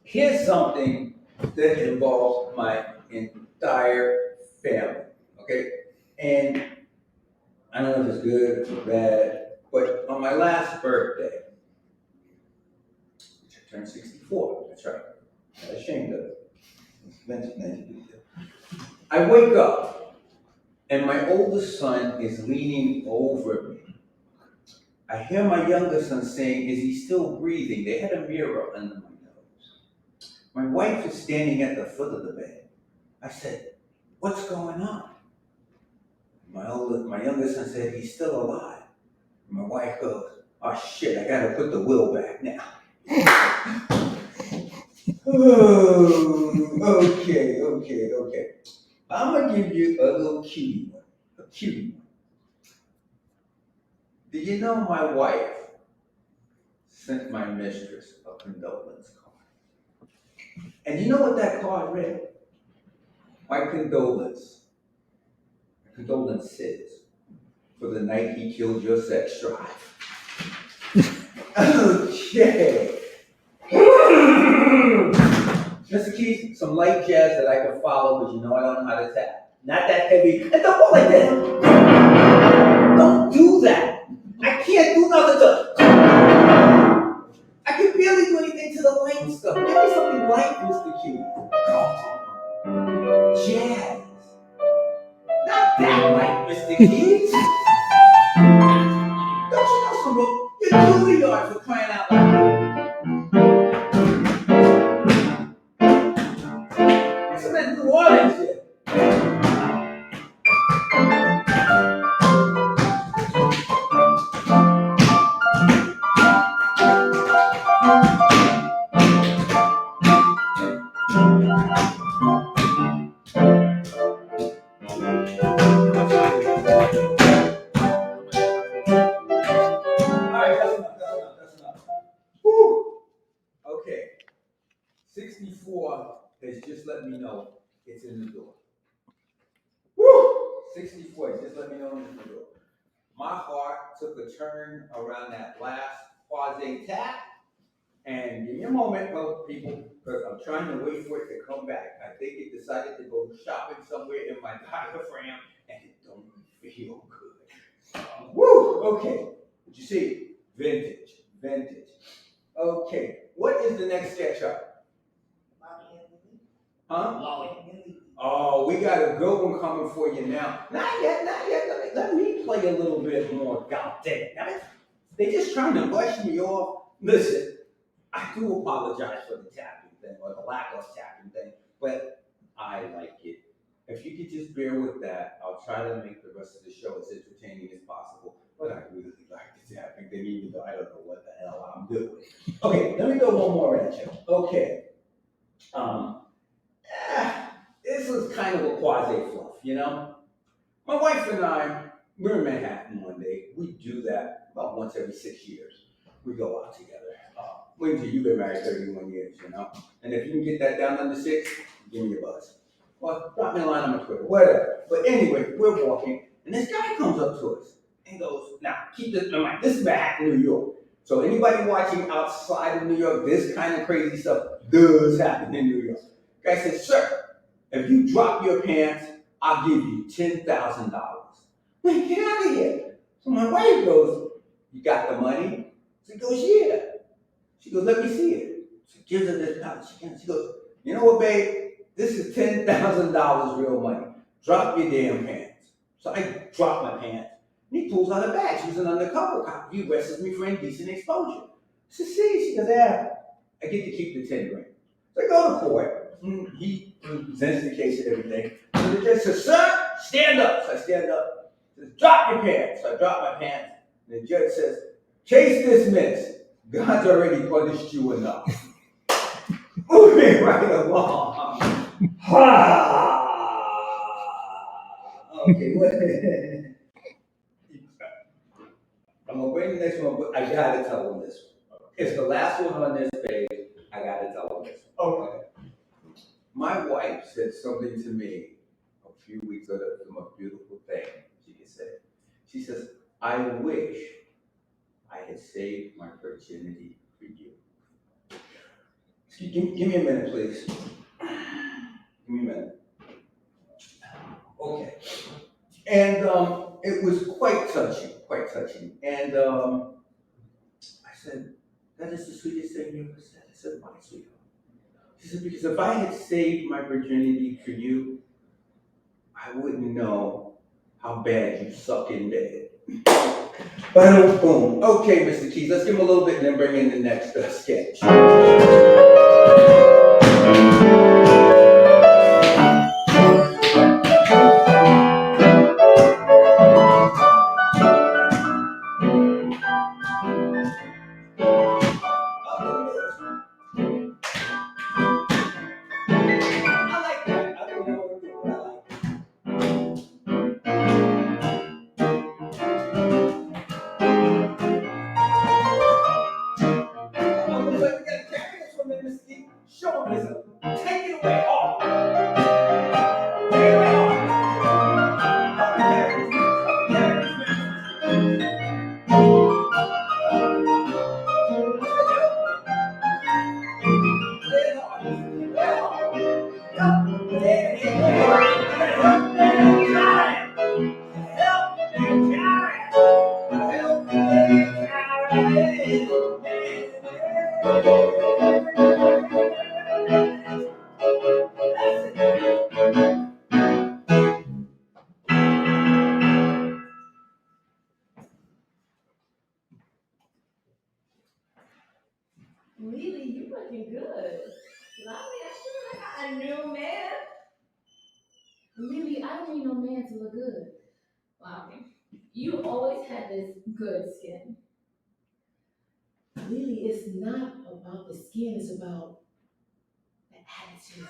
here's something that involves my entire family, okay? And I don't know if it's good or bad, but on my last birthday, which I turned 64, that's right, I'm not ashamed of it. I wake up and my oldest son is leaning over me. I hear my younger son saying, is he still breathing? They had a mirror under my nose. My wife is standing at the foot of the bed. I said, what's going on? My younger son said, he's still alive. My wife goes, oh shit, I gotta put the will back now. Oh, okay. I'm gonna give you a little cutie one. Do you know my wife sent my mistress a condolence card? And you know what that card read? My condolences for the night he killed your sex drive. Okay. Mr. Keith, some light jazz that I can follow because you know I don't know how to tap. Not that heavy. And don't go like that. Don't do that. I can't do nothing to. I can barely do anything to the light stuff. Give me something light, Mr. Keith. Jazz. Not that light, Mr. Keith. Don't you know some room? You're Juilliard for crying out loud. Some of that New Orleans shit. That's enough. Whew. Okay. 64 has just let me know it's in the door. Woo! 64 has just let me know it's in the door. my heart took a turn around that last quasi tap. And give me a moment, people, because I'm trying to wait for it to come back. I think it decided to go shopping somewhere in my diaphragm, and it don't feel good. Woo! Okay. Did you see? Vintage. Okay. What is the next SketchUp? Huh? Oh, we got a good one coming for you now. Not yet. Let me play a little bit more. God damn. They're just trying to brush me off. Listen, I do apologize for the tapping thing, or the lack of tapping thing, but I like it. If you could just bear with that, I'll try to make the rest of the show as entertaining as possible. But I really like the tapping thing, even though I don't know what the hell I'm doing. Okay, let me go one more at you. Okay. This was kind of a quasi fluff, you know? My wife and I, we're in Manhattan one day. We do that about once every 6 years. We go out together. Lindsay, you've been married 31 years, you know? And if you can get that down under 6, give me a buzz. Well, drop me a line on my Twitter, whatever. But anyway, we're walking, and this guy comes up to us and goes, now, keep this in mind, this is Manhattan, New York. So anybody watching outside of New York, this kind of crazy stuff does happen in New York. Guy says, sir, if you drop your pants, I'll give you $10,000. Man, get out of here. So my wife goes, you got the money? So he goes, yeah. She goes, let me see it. She gives her this pouch. She goes, you know what, babe? This is $10,000 real money. Drop your damn pants. So I drop my pants. And he pulls out a badge. He's an undercover cop. He arrests me for indecent exposure. I said, see? She goes, yeah, I get to keep the 10 grand. So I go to court. He presents the case and everything. So the judge says, sir, stand up. So I stand up. He says, drop your pants. So I drop my pants. And the judge says, case dismissed. God's already punished you enough. Moving right along. Okay, what? I'm gonna bring the next one, but I gotta tell them this one. It's the last one on this page. I gotta tell them this one. Okay. My wife said something to me a few weeks ago, the most beautiful thing she could say. She says, I wish I had saved my virginity for you. Give me a minute, please. Give me a minute. Okay. And it was quite touching. And I said, that is the sweetest thing you ever said. I said, why, sweetheart? She said, because if I had saved my virginity for you, I wouldn't know how bad you suck in bed. Boom. Okay, Mr. Keys, let's give him a little bit and then bring in the next sketch. Lily, you looking good. Lovely, I sure got a new man. Lily, I don't need no man to look good. Lovely, you always had this good skin. Lily, it's not about the skin, it's about the attitude.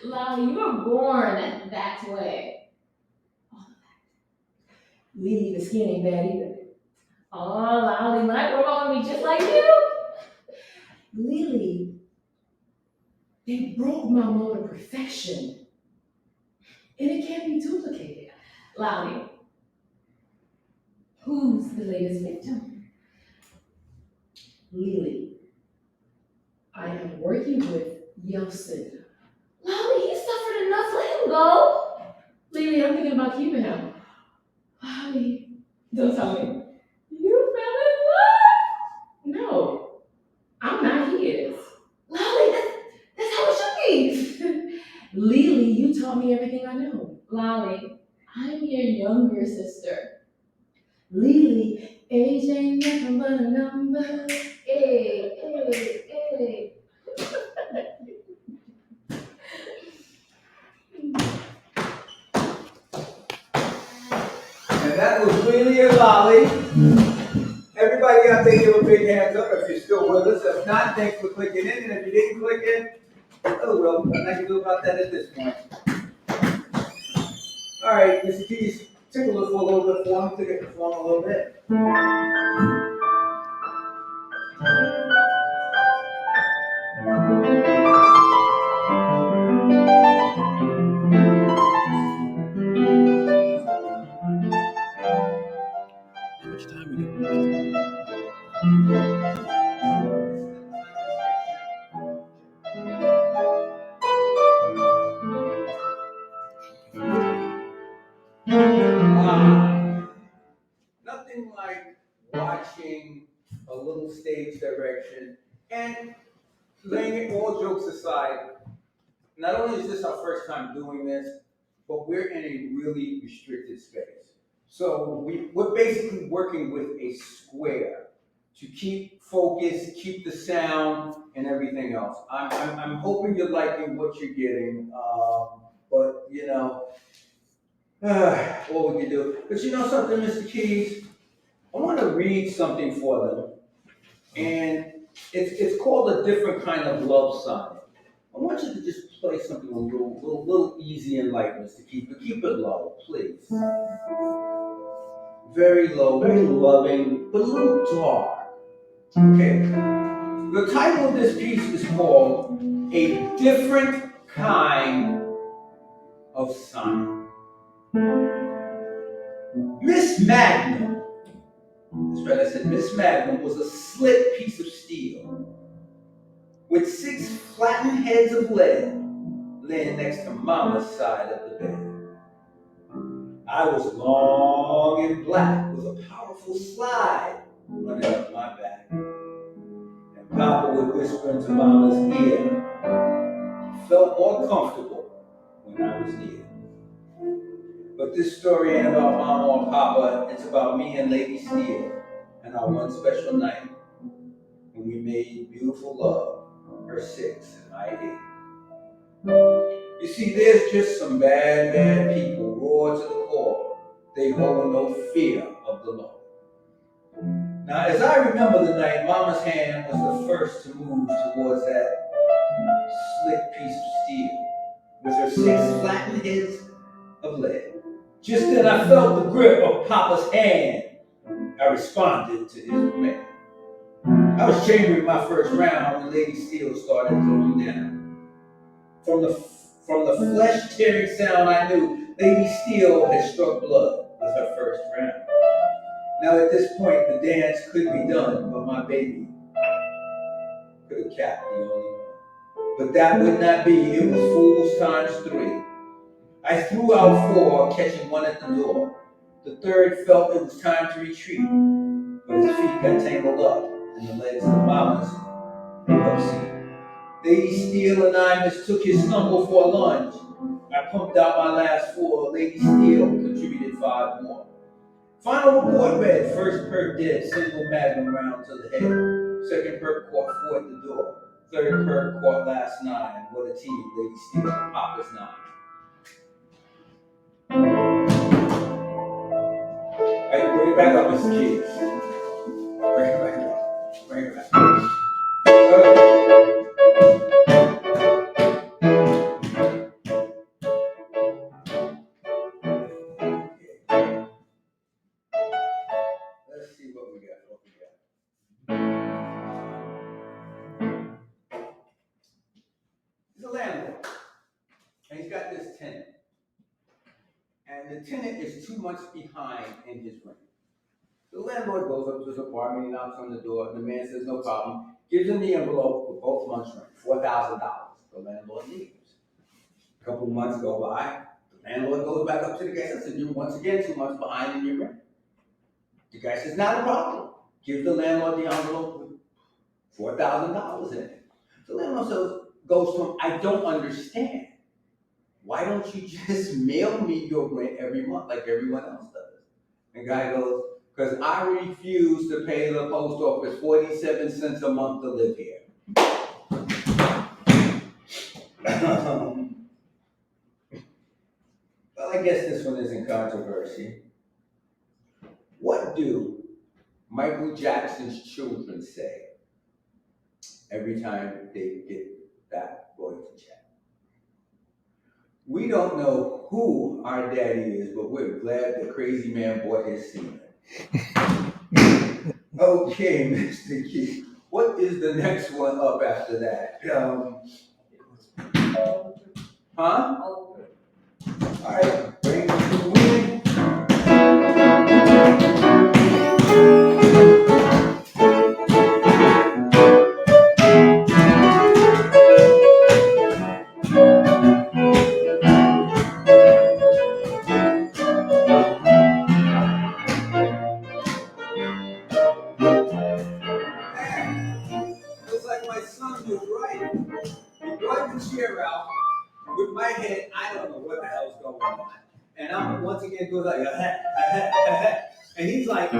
Lolly, you were born that way. Oh, Lily, the skin ain't bad either. Oh, Lolly, when I grow up, I'm gonna be just like you. Lily, they broke my mold of perfection, and it can't be duplicated. Lolly, Who's the latest victim? Lily, I am working with Yeltsin. Lolly, he suffered enough. Let him go. Lily, I'm thinking about keeping him. Lolly, Don't tell me. you fell in love. No, I'm not his. Lolly, that's how it should be. Lily, you taught me everything I know. Lolly, I'm your younger sister. Lily, age ain't nothing but a number. Hey, hey, hey. And that was really a lolly. Everybody out there, give a big hands up if you're still with us. If not, thanks for clicking in. And if you didn't click in, oh well, nothing I can do about that at this point. All right, Mr. Keys, tickle us for a little bit for me. Tickle it for him a little bit. How much time we got? Nothing like watching a little stage direction and laying it all jokes aside. Not only is this our first time doing this, but we're in a really restricted space. So we're basically working with a square to keep focus, keep the sound, and everything else. I'm hoping you're liking what you're getting, but you know, what we can do. But you know something, Mr. Keys? I want to read something for them, and it's called A Different Kind of Love Sonnet. I want you to just play something a little easy and light, Mr. Keith, but keep it low, please. Very low, very loving, but a little dark. Okay. The title of this piece is called A Different Kind of Sonnet. Miss Magnum, that's right, I said Miss Magnum was a slit piece of steel with 6 flattened heads of lead laying next to Mama's side of the bed. I was long and black with a powerful slide running up my back. And Papa would whisper into Mama's ear. He felt more comfortable when I was near. But this story ain't about Mama or Papa, it's about me and Lady Steele and our one special night when we made beautiful love, her 6 and I 8. You see, there's just some bad people raw to the core. They hold no fear of the law. Now, as I remember the night, Mama's hand was the first to move towards that slick piece of steel with her 6 flattened heads of lead. Just then I felt the grip of Papa's hand. I responded to his command. I was chambering my first round when Lady Steele started throwing down. From the flesh-tearing sound, I knew Lady Steele had struck blood with her first round. Now at this point, the dance could be done, but my baby could have capped the only one. But that would not be, it was fools times 3. I threw out 4, catching 1 at the door. The third felt it was time to retreat, but his feet got tangled up in the legs of Mama's pickup seat. Lady Steele and I mistook his stumble for a lunge. I pumped out my last 4. Lady Steele contributed 5 more. Final report read, first perk dead, single magnum round to the head. Second perk caught 4 at the door. Third perk caught last 9. What a team, Lady Steele and Papa's 9. Hey, bring it back up, Mr. Keys. Bring it back up. Bring it back up. Let's see what we got. He's a landlord, and he's got this tenant. And the tenant is 2 months behind in his rent. The landlord goes up to his apartment, he knocks on the door, and the man says, no problem. Gives him the envelope with both months rent, $4,000. The landlord leaves. A couple of months go by, the landlord goes back up to the guy and says, you're once again 2 months behind in your rent. The guy says, not a problem. Give the landlord the envelope with $4,000 in it. The landlord goes to him, I don't understand. Why don't you just mail me your rent every month like everyone else does? And the guy goes, because I refuse to pay the post office 47 cents a month to live here. Well, I guess this one isn't controversy. What do Michael Jackson's children say every time they get that royalty check? We don't know who our daddy is, but we're glad the crazy man bought his semen. Okay, Mr. Keith, what is the next one up after that? Huh? All right, bring it to the win. Looks like my son was right. He brought the chair out with my head. I don't know what the hell's going on. And I'm once again doing like, and he's like,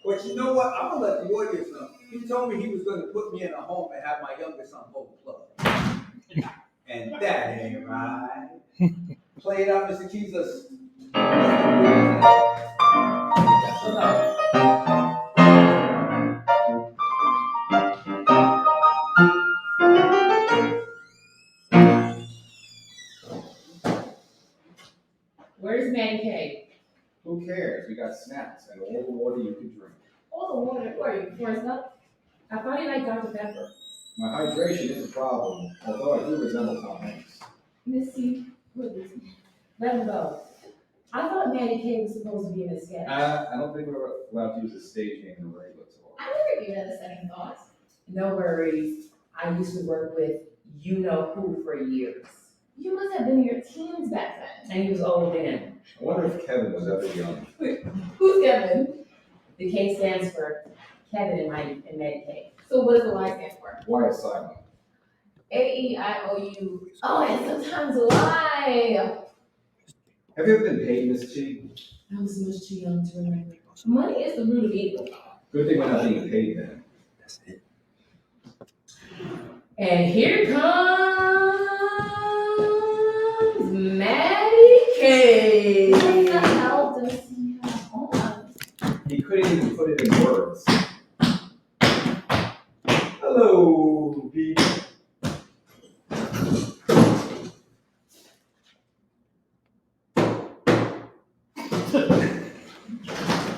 but you know what? I'm gonna let the audience know. He told me he was gonna put me in a home and have my youngest son hold the plug. And that ain't right. Play it out, Mr. Jesus. That's enough. Where's Matty K? Who cares? We got snacks and all the water you can drink. All the water, where are you, Forrest Gump? I thought you liked Dr. Pepper. My hydration is a problem, although I do resemble Tom Hanks. Missy, what is this? Let him go. I thought Matty K was supposed to be in a sketch. I don't think we're allowed to use a stage name in a regular talk. I never gave that a second thought. No worries. I used to work with you know who for years. You must have been in your teens back then. And he was old then. I wonder if Kevin was ever young. Who's Kevin? The K stands for Kevin and Matty K. So what does the Y stand for? Why is silent? A-E-I-O-U. Oh, and sometimes Y. Have you ever been paid, Miss T? I was much too young to remember. Money is the root of evil. Good thing we're not being paid then. And here comes Matty K. What the hell does he have on? He couldn't even put it in words. Hello, people.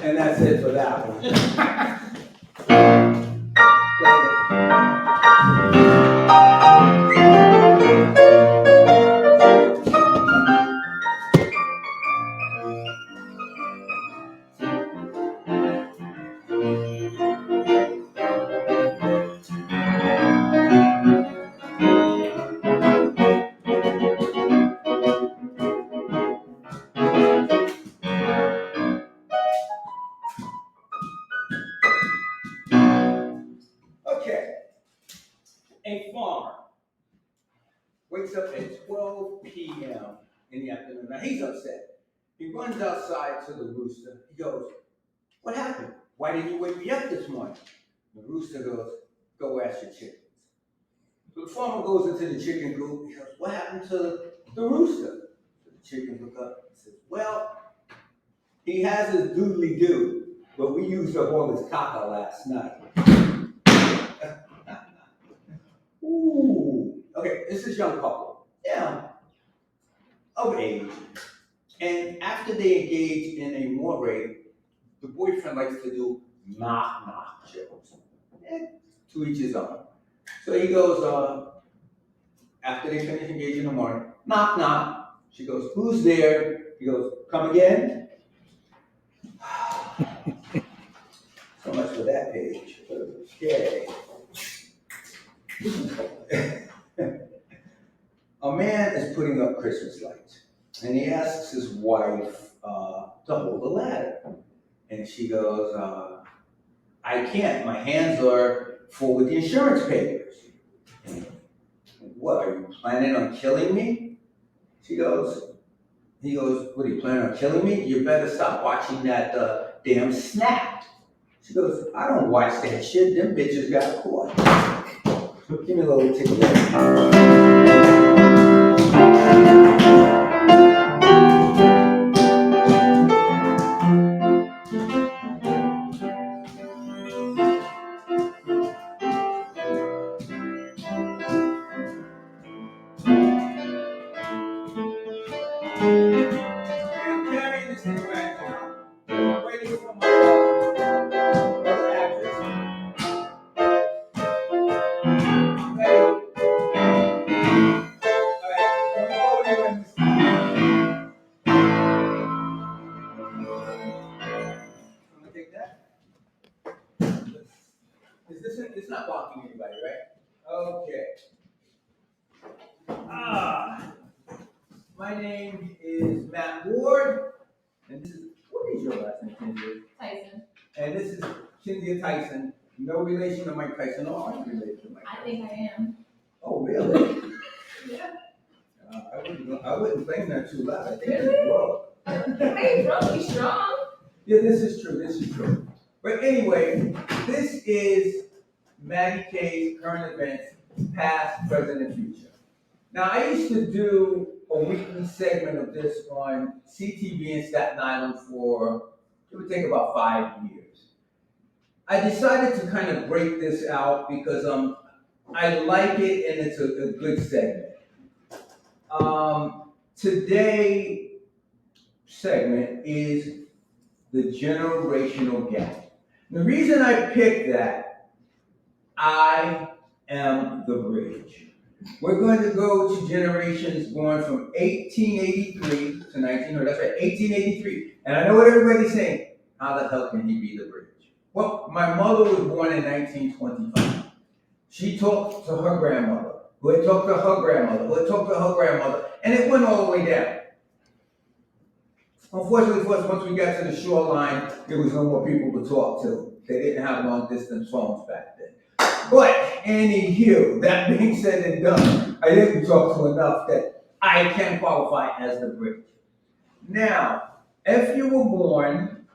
And that's it for that one. Okay. A farmer wakes up at 12 p.m. in the afternoon. Now he's upset. He runs outside to the rooster. He goes, what happened? Why didn't you wake me up this morning? The rooster goes, go ask your chickens. So the farmer goes into the chicken coop. He goes, what happened to the rooster? So the chickens look up and says, well, he has his doodly doo, but we used up all his caca last night. Ooh. Okay, this is a young couple. Yeah. Of age. And after they engage in a moray, the boyfriend likes to do knock-knock jokes. To each his own. So he goes, after they finish engaging in the morning, knock-knock. She goes, who's there? He goes, come again? So much for that page. Okay. A man is putting up Christmas lights, and he asks his wife to hold the ladder. And she goes, I can't. My hands are full with the insurance papers. What, are you planning on killing me? He goes, what, are you planning on killing me? You better stop watching that damn Snap. She goes, I don't watch that shit. Them bitches got caught. Give me a little tickle there. I'm carrying this thing right now. I'm waiting for my other actress. Hey. All right, don't go anywhere, Miss. I'm gonna take that. Is this it? It's not blocking anybody, right? Okay. My name is Matt Ward, and this is, what is your last name, Cynthia? Tyson, And this is Cynthia Tyson. No relation to Mike Tyson, or are you related to Mike Tyson? I think I am. Oh, really? Yeah. I wouldn't claim that too loud. I think Really? you will. Hey, bro, you strong. Yeah, this is true. But anyway, this is Matty K's current events, past, present, and future. Now, I used to do a weekly segment of this on CTV in Staten Island for, it would take about 5 years. I decided to kind of break this out because I like it and it's a good segment. Today segment is the generational gap. The reason I picked that, I am the bridge. We're going to go to generations born from 1883 to 1900. That's right, 1883. And I know what everybody's saying. How the hell can he be the bridge? Well, my mother was born in 1925. She talked to her grandmother, who had talked to her grandmother, who had talked to her grandmother, and it went all the way down. Unfortunately for us, once we got to the shoreline, there was no more people to talk to. They didn't have long distance phones back then. But anywho, that being said and done, I didn't talk to enough that I can qualify as the bridge. Now, if you were born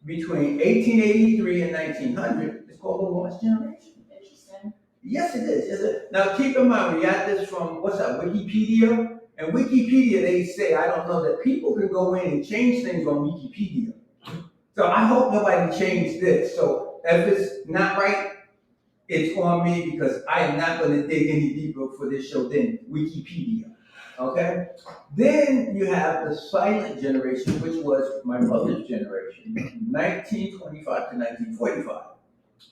between 1883 and 1900, it's called the lost generation. Interesting. Yes, it is. Yes, it is. Now, keep in mind, we got this from, what's that, Wikipedia? And Wikipedia, they say, I don't know, that people can go in and change things on Wikipedia. So I hope nobody changed this. So if it's not right, it's on me because I am not going to dig any deeper for this show than Wikipedia. Okay? Then you have the silent generation, which was my mother's generation, 1925 to 1945.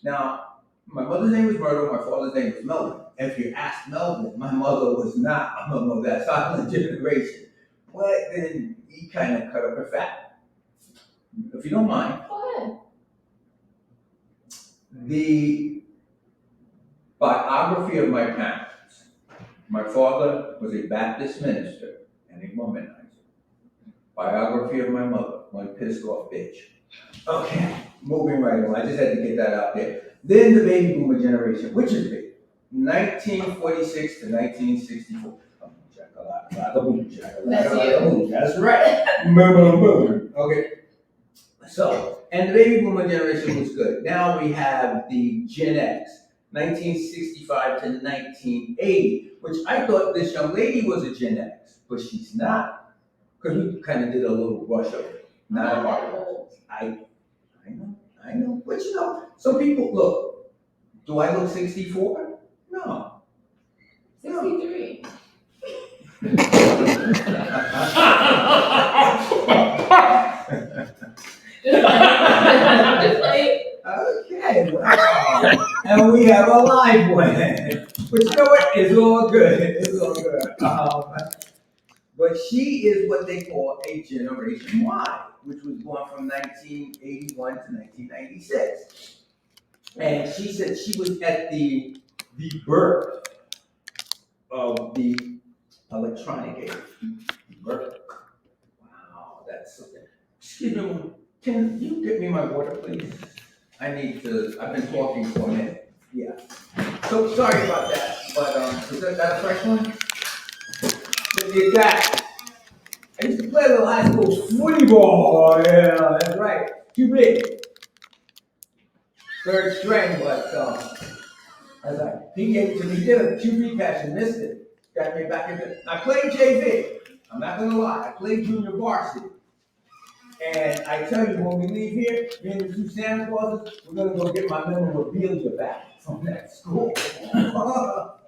Now, my mother's name was Myrtle, my father's name was Melvin. If you ask Melvin, my mother was not of that silent generation. But then he kind of cut up her fat. If you don't mind. Go ahead. The biography of my parents. My father was a Baptist minister and a womanizer. Biography of my mother, one pissed off bitch. Okay, moving right on. I just had to get that out there. Then the baby boomer generation, which is big. 1946 to 1964. That's right. Boom, boom, boom. Okay. So, and the baby boomer generation was good. Now we have the Gen X, 1965 to 1980, which I thought this young lady was a Gen X, but she's not. Because we kind of did a little rush of it. Not a part. I know. But you know, some people, look, do I look 64? No. 63. Just like, Okay, wow. And we have a live one. But you know what? It's all good. It's all good. But she is what they call a Generation Y, which was born from 1981 to 1996. And she said she was at the birth of the electronic age. The birth. Wow, that's something. Excuse me, can you get me my water, please? I've been talking for a minute. Yeah. So sorry about that, but is that a fresh one? Look at that. I used to play a little high school footy ball. Yeah, that's right. Too big. Third string, but as he gave it to me, did a QB catch and missed it. Got me back into. I played JV. I'm not gonna lie. I played junior varsity. And I tell you, when we leave here, me and the two Santa Clauses, we're gonna go get my memorabilia back from that school. God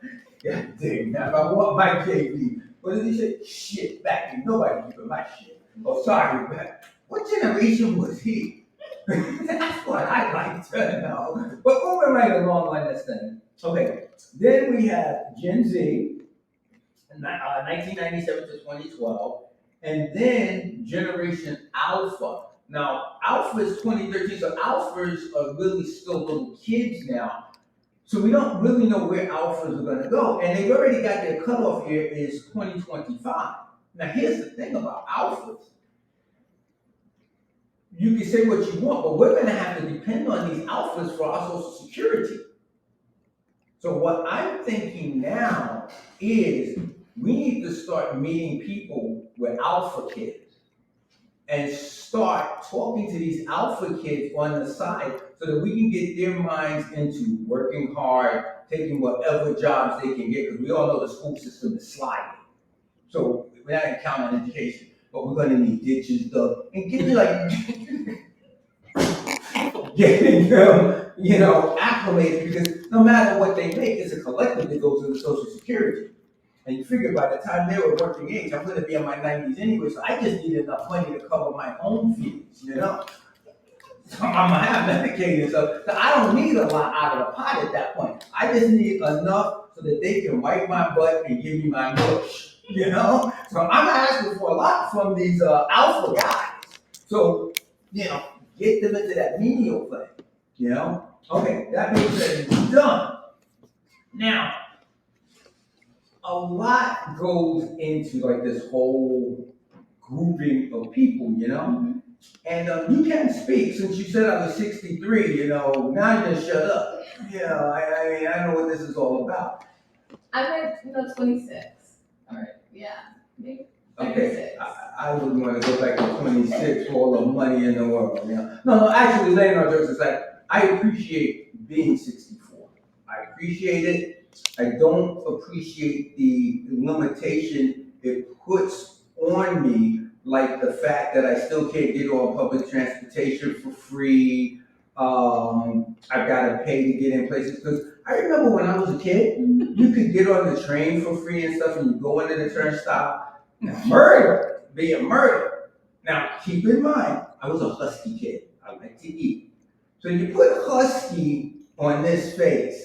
dang, now if I want my JV, what did he say? Shit, back then, nobody keeping my shit. Oh, sorry, but what generation was he? That's what I'd like to know. But moving right along on this thing. Okay, then we have Gen Z, 1997 to 2012. And then Generation Alpha. Now, Alpha is 2013, so Alphas are really still little kids now. So we don't really know where Alphas are going to go. And they've already got their cutoff here is 2025. Now, here's the thing about Alphas. You can say what you want, but we're going to have to depend on these Alphas for our Social Security. So what I'm thinking now is we need to start meeting people with Alpha kids and start talking to these Alpha kids on the side so that we can get their minds into working hard, taking whatever jobs they can get, because we all know the school system is sliding. So we're not gonna count on education, but we're gonna need ditches dug and getting getting them, acclimated, because no matter what they make, it's a collective that goes into Social Security. And you figure by the time they were working age, I'm gonna be in my 90s anyway, so I just need enough money to cover my home fees, So I'm gonna have Medicaid, so I don't need a lot out of the pot at that point. I just need enough so that they can wipe my butt and give me my mush, So I'm not asking for a lot from these Alpha guys. So, get them into that menial thing, Okay, that being said, it's done. Now, a lot goes into like this whole grouping of people, And you can speak since you said I was 63, now you're gonna shut up. I know what this is all about. I'm 26. All right. Yeah. Maybe. Okay, I wouldn't want to go back to 26 for all the money in the world, No, actually, laying on jokes aside, I appreciate being 64. I appreciate it. I don't appreciate the limitation it puts on me, like the fact that I still can't get on public transportation for free. I've got to pay to get in places, because I remember when I was a kid, you could get on the train for free and stuff, and you go into the turnstile. Murder, being murdered. Now, keep in mind, I was a husky kid. I like to eat. So you put husky on this face,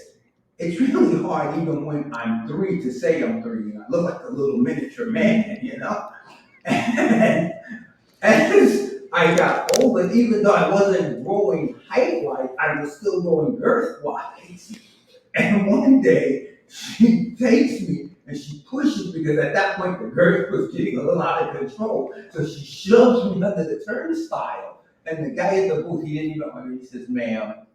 it's really hard, even when I'm 3, to say I'm 3. I look like a little miniature man, And as I got older, even though I wasn't growing height-wise, I was still growing girth-wise. And one day, she takes me and she pushes me, because at that point the girth was getting a little out of control. So she shoves me under the turnstile. And the guy at the booth, he didn't even hurry. He says, "Ma'am,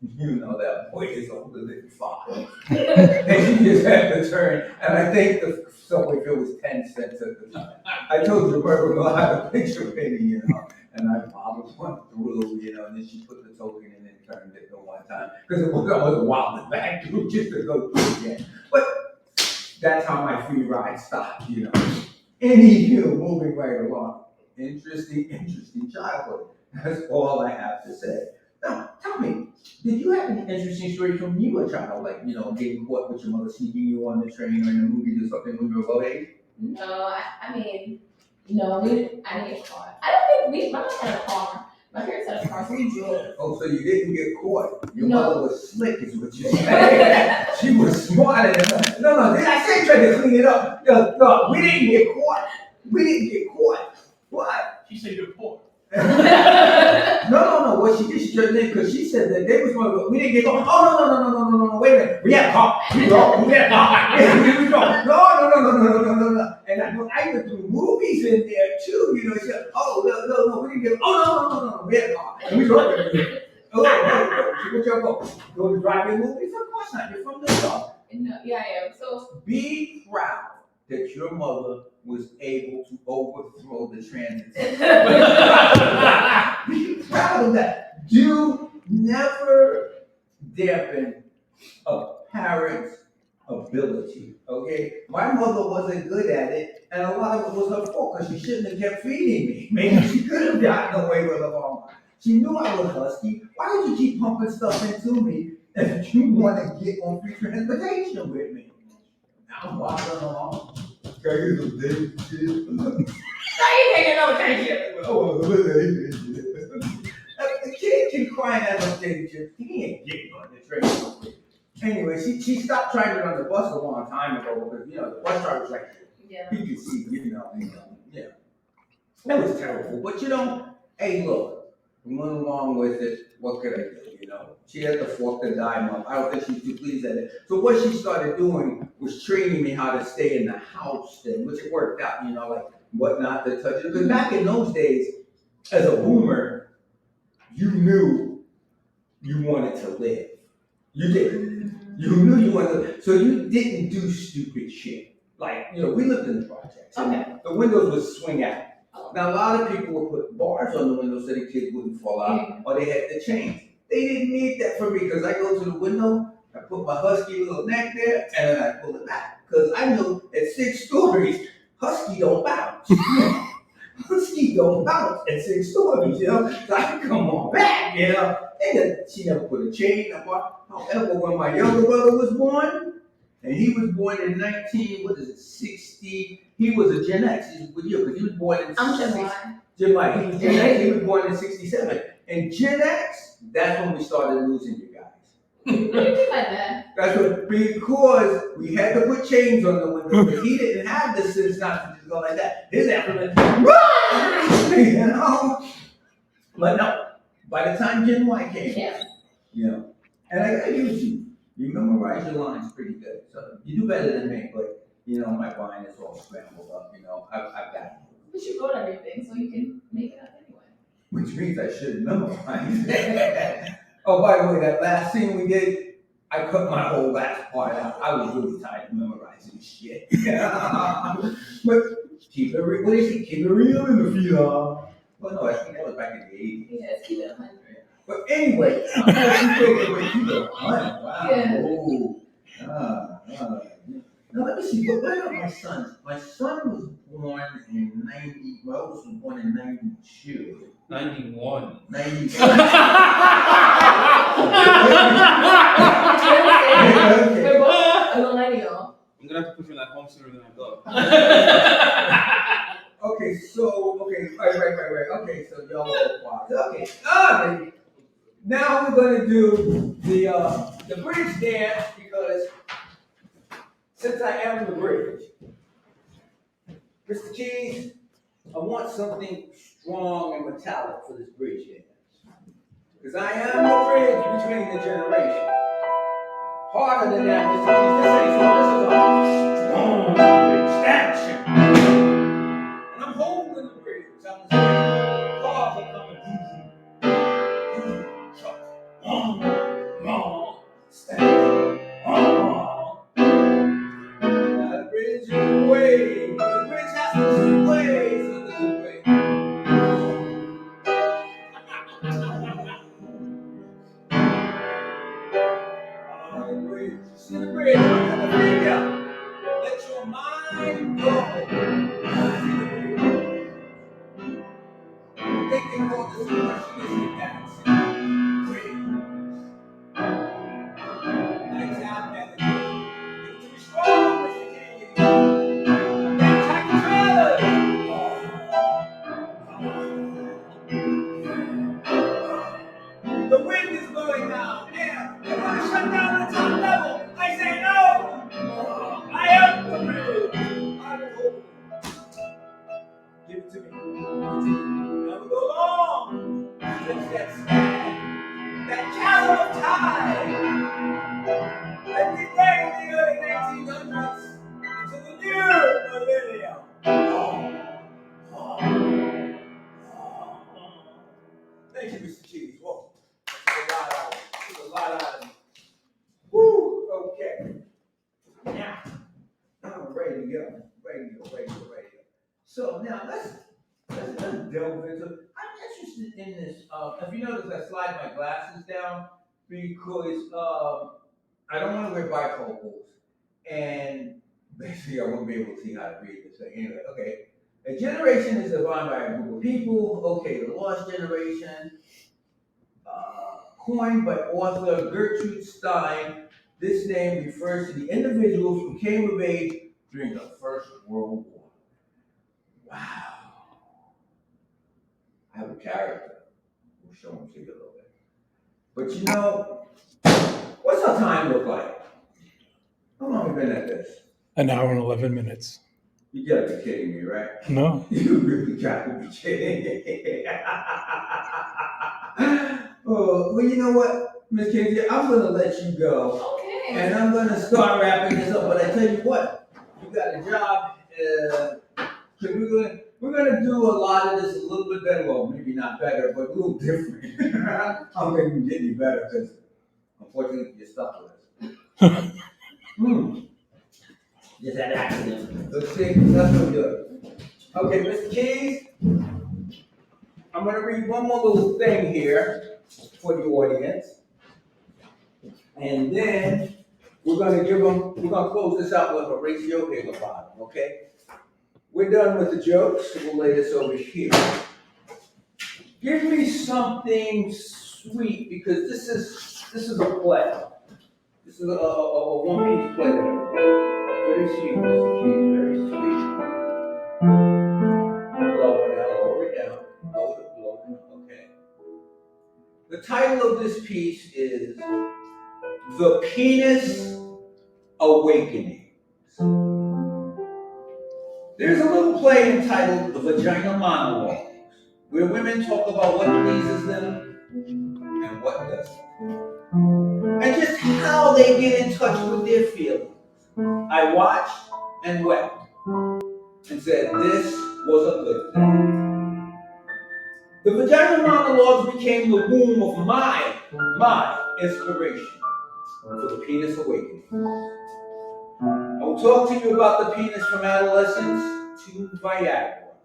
you know that boy is older than 5. And she just had to turn. And I think the subway fare was 10 cents at the time. I told you, remember, I had a picture penny, and I was went through, and then she put the token in and turned it the one time. Because I was wilding back through just to go through again. But that's how my free ride stopped, Anywho, moving right along. Interesting childhood. That's all I have to say. Now, tell me, did you have any interesting stories from when you were a child? Like, getting caught with your mother sneaking you on the train or in the movies or something when you were of age? No, I mean, no, I didn't get caught. I don't think my mom had a car. My parents had a car, so we drove. Oh, so you didn't get caught. Your No. mother was slick, is what you're saying. She was smarter than us. No, I said try to clean it up. No, we didn't get caught. What? She said you're poor. No. What she did, she turned in because she said that they was going to. We didn't get going. Oh no. Wait a minute. We had a car. We drove. We had a car. Yeah, we drove. No. And I went through movies in there too. You know. She said, oh no. We didn't get. Oh no. We had a car. And we drove. Oh. So what y'all go? Go to drive-in movies? Of course not. You're from the South. No, yeah, I am. So Be proud that your mother was able to overthrow the transit. Be proud of that. Do never dampen a parent's ability. Okay? My mother wasn't good at it, and a lot of it was her fault because she shouldn't have kept feeding me. Maybe she could have gotten away with it all. She knew I was husky. Why would you keep pumping stuff into me if you want to get on free transportation with me? I'm walking along. Can you do this shit? now you taking no attention. The kid can cry at no danger. He ain't getting on the train. Anyway, she stopped trying it on the bus a long time ago because the bus driver was like, Yeah. he could see, yeah. That was terrible. But hey, look, we went along with it. What could I do? She had to fork the dime up. I don't think she was too pleased at it. So what she started doing was training me how to stay in the house then, which it worked out, like what not to touch. Because back in those days, as a boomer, you knew you wanted to live. You did. You knew you wanted to live. So you didn't do stupid shit. Like, we lived in the projects. Okay. The windows would swing out. Now, a lot of people would put bars on the windows so the kids wouldn't fall out, or they had the chains. They didn't need that for me because I go to the window, I put my husky little neck there, and then I pull it back. Because I knew at 6 stories, husky don't bounce. Husky don't bounce at 6 stories, So I can come on back, And then she never put a chain up. However, when my younger brother was born, and he was born in 60. He was a Gen X. He was with you because he was born in. I'm Gen Y. Gen Y. He was Gen X. He was born in 67. And Gen X, that's when we started losing you guys. What do you mean by that? That's because we had to put chains on the window because he didn't have the sense not to just go like that. His after But no, by the time Gen Y came, and I gotta use you. You memorize your lines pretty good. So you do better than me, but my mind is all scrambled up, I've got it. But you wrote everything, so you can make it up anyway. Which means I should memorize. Oh, by the way, that last scene we did, I cut my whole last part out. I was really tired of memorizing shit. But keep it real. What is it? Keep it real in the field. Well, no, I think that was back in the 80s. Yeah, keep it 100. But anyway, keep it 100. Wow. Yeah. Now let me see. What about my sons? My son was born in 90. My oldest was born in 92. 91. 92. We're both a millennial. I'm gonna have to put you in that home sooner than I thought. Okay, right. Okay, so y'all are quiet. Okay, baby. Now we're gonna do the bridge dance because since I am the bridge, Mr. Keys, I want something strong and metallic for this bridge dance. Because I am the bridge between the generations. Harder than that, Mr. Keys. This is a strong bridge action. And I'm holding the bridge. I'm saying, cars are coming easy. Stand. The bridge is away. The bridge has to sway. So there's a way. The bridge. See the bridge. I'm coming for you. Let your mind go. See the bridge. I think they call this impressionistic dancing. Bridge. Lights out, melody. To be strong, Mr. King. That's how you the wind is blowing now. Yeah, they want to shut down the top level. I say no. I am the bridge. bridge that span, that chasm of time that began in the early 1900s into the new millennium. Thank you, Mr. Cheese. Whoa, that's a lot out of me. That's a lot out of me. Woo, okay. Now, I'm ready to go. Ready to go. So now let's delve into. I'm interested in this. If you notice, I slide my glasses down because I don't want to wear bifocals, and basically I won't be able to see how to read this thing. Anyway, okay. A generation is defined by a group of people. Okay, the lost generation, coined by author Gertrude Stein. This name refers to the individuals who came of age during the First World War. Wow. I have a character. We'll show him to you a little bit. But you know, what's our time look like? How long have we been at this? An hour and 11 minutes. You gotta be kidding me, right? No? You really gotta be kidding me. Oh, well, you know what, Miss Kinsey, I'm gonna let you go. Okay. And I'm gonna start wrapping this up, but I tell you what, you got a job, cause we're gonna do a lot of this a little bit better, well, maybe not better, but a little different. I'm gonna even get any better, cause unfortunately, you're stuck with us. Just had an accident. Let's see, that's what we do. Okay, Mr. Keys, I'm gonna read one more little thing here for the audience. And then we're gonna close this out with a ratio here at the bottom, okay? We're done with the jokes, so we'll lay this over here. Give me something sweet, because this is a play. This is a one-piece play. Very sweet, Mr. Keys, very sweet. Lower it down. Okay. The title of this piece is The Penis Awakening. There's a little play entitled The Vagina Monologues, where women talk about what pleases them and what doesn't. And just how they get in touch with their feelings. I watched and wept and said this was a good thing. The Vagina Monologues became the womb of my inspiration for the Penis Awakening. I will talk to you about the penis from adolescence to Viagra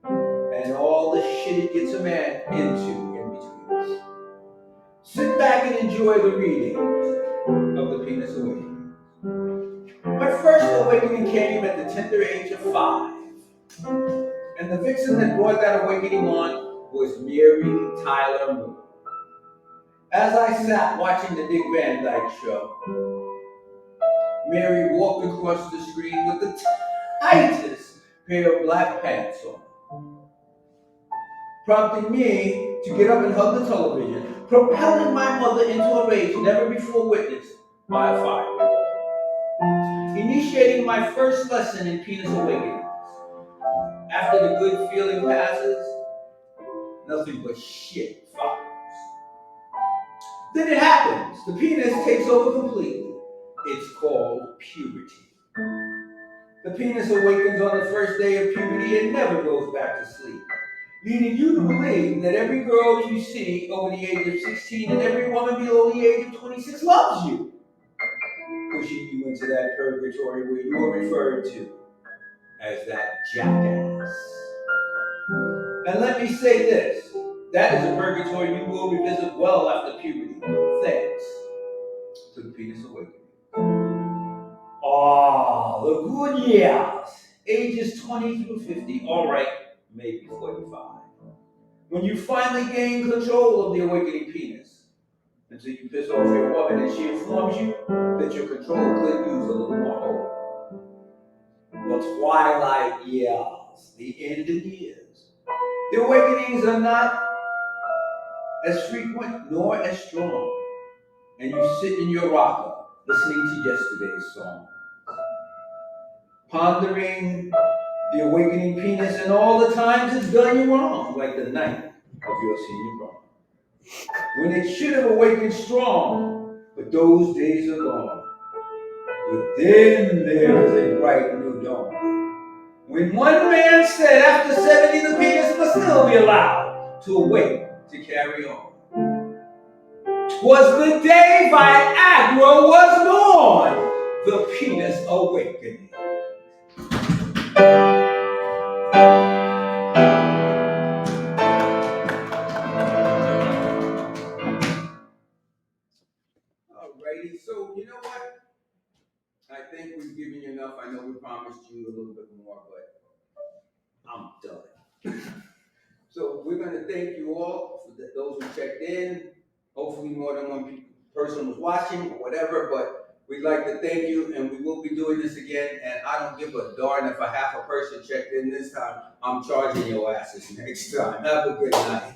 and all the shit it gets a man into in between. Sit back and enjoy the reading of the Penis Awakening. My first awakening came at the tender age of 5. And the vixen that brought that awakening on was Mary Tyler Moore. As I sat watching the Dick Van Dyke Show, Mary walked across the screen with the tightest pair of black pants on, prompting me to get up and hug the television, propelling my mother into a rage never before witnessed by a 5-year-old. Initiating my first lesson in penis awakening. After the good feeling passes, nothing but shit follows. Then it happens. The penis takes over completely. It's called puberty. The penis awakens on the first day of puberty and never goes back to sleep, leading you to believe that every girl you see over the age of 16 and every woman below the age of 26 loves you, pushing you into that purgatory where you are referred to as that jackass. And let me say this, that is a purgatory you will revisit well after puberty, thanks to the Penis Awakening. The good years, ages 20 through 50, all right, maybe 45. When you finally gain control of the awakening penis, until you piss off your woman and she informs you that your control could use a little more hope. The twilight years, the ending years. The awakenings are not as frequent nor as strong. And you sit in your rocker listening to yesterday's song, pondering the awakening penis and all the times it's done you wrong, like the night of your senior prom. when it should have awakened strong, but those days are gone. But then there is a bright new dawn. When one man said after 70 the penis must still be allowed to awake to carry on. 'Twas the day Viagra was born, the penis awakening. Alrighty, so you know what? I think we've given you enough. I know we promised you a little bit more, but I'm done. So we're going to thank you all for those who checked in. Hopefully more than one person was watching or whatever, but we'd like to thank you, and we will be doing this again. And I don't give a darn if a half a person checked in this time. I'm charging your asses next time. Have a good night.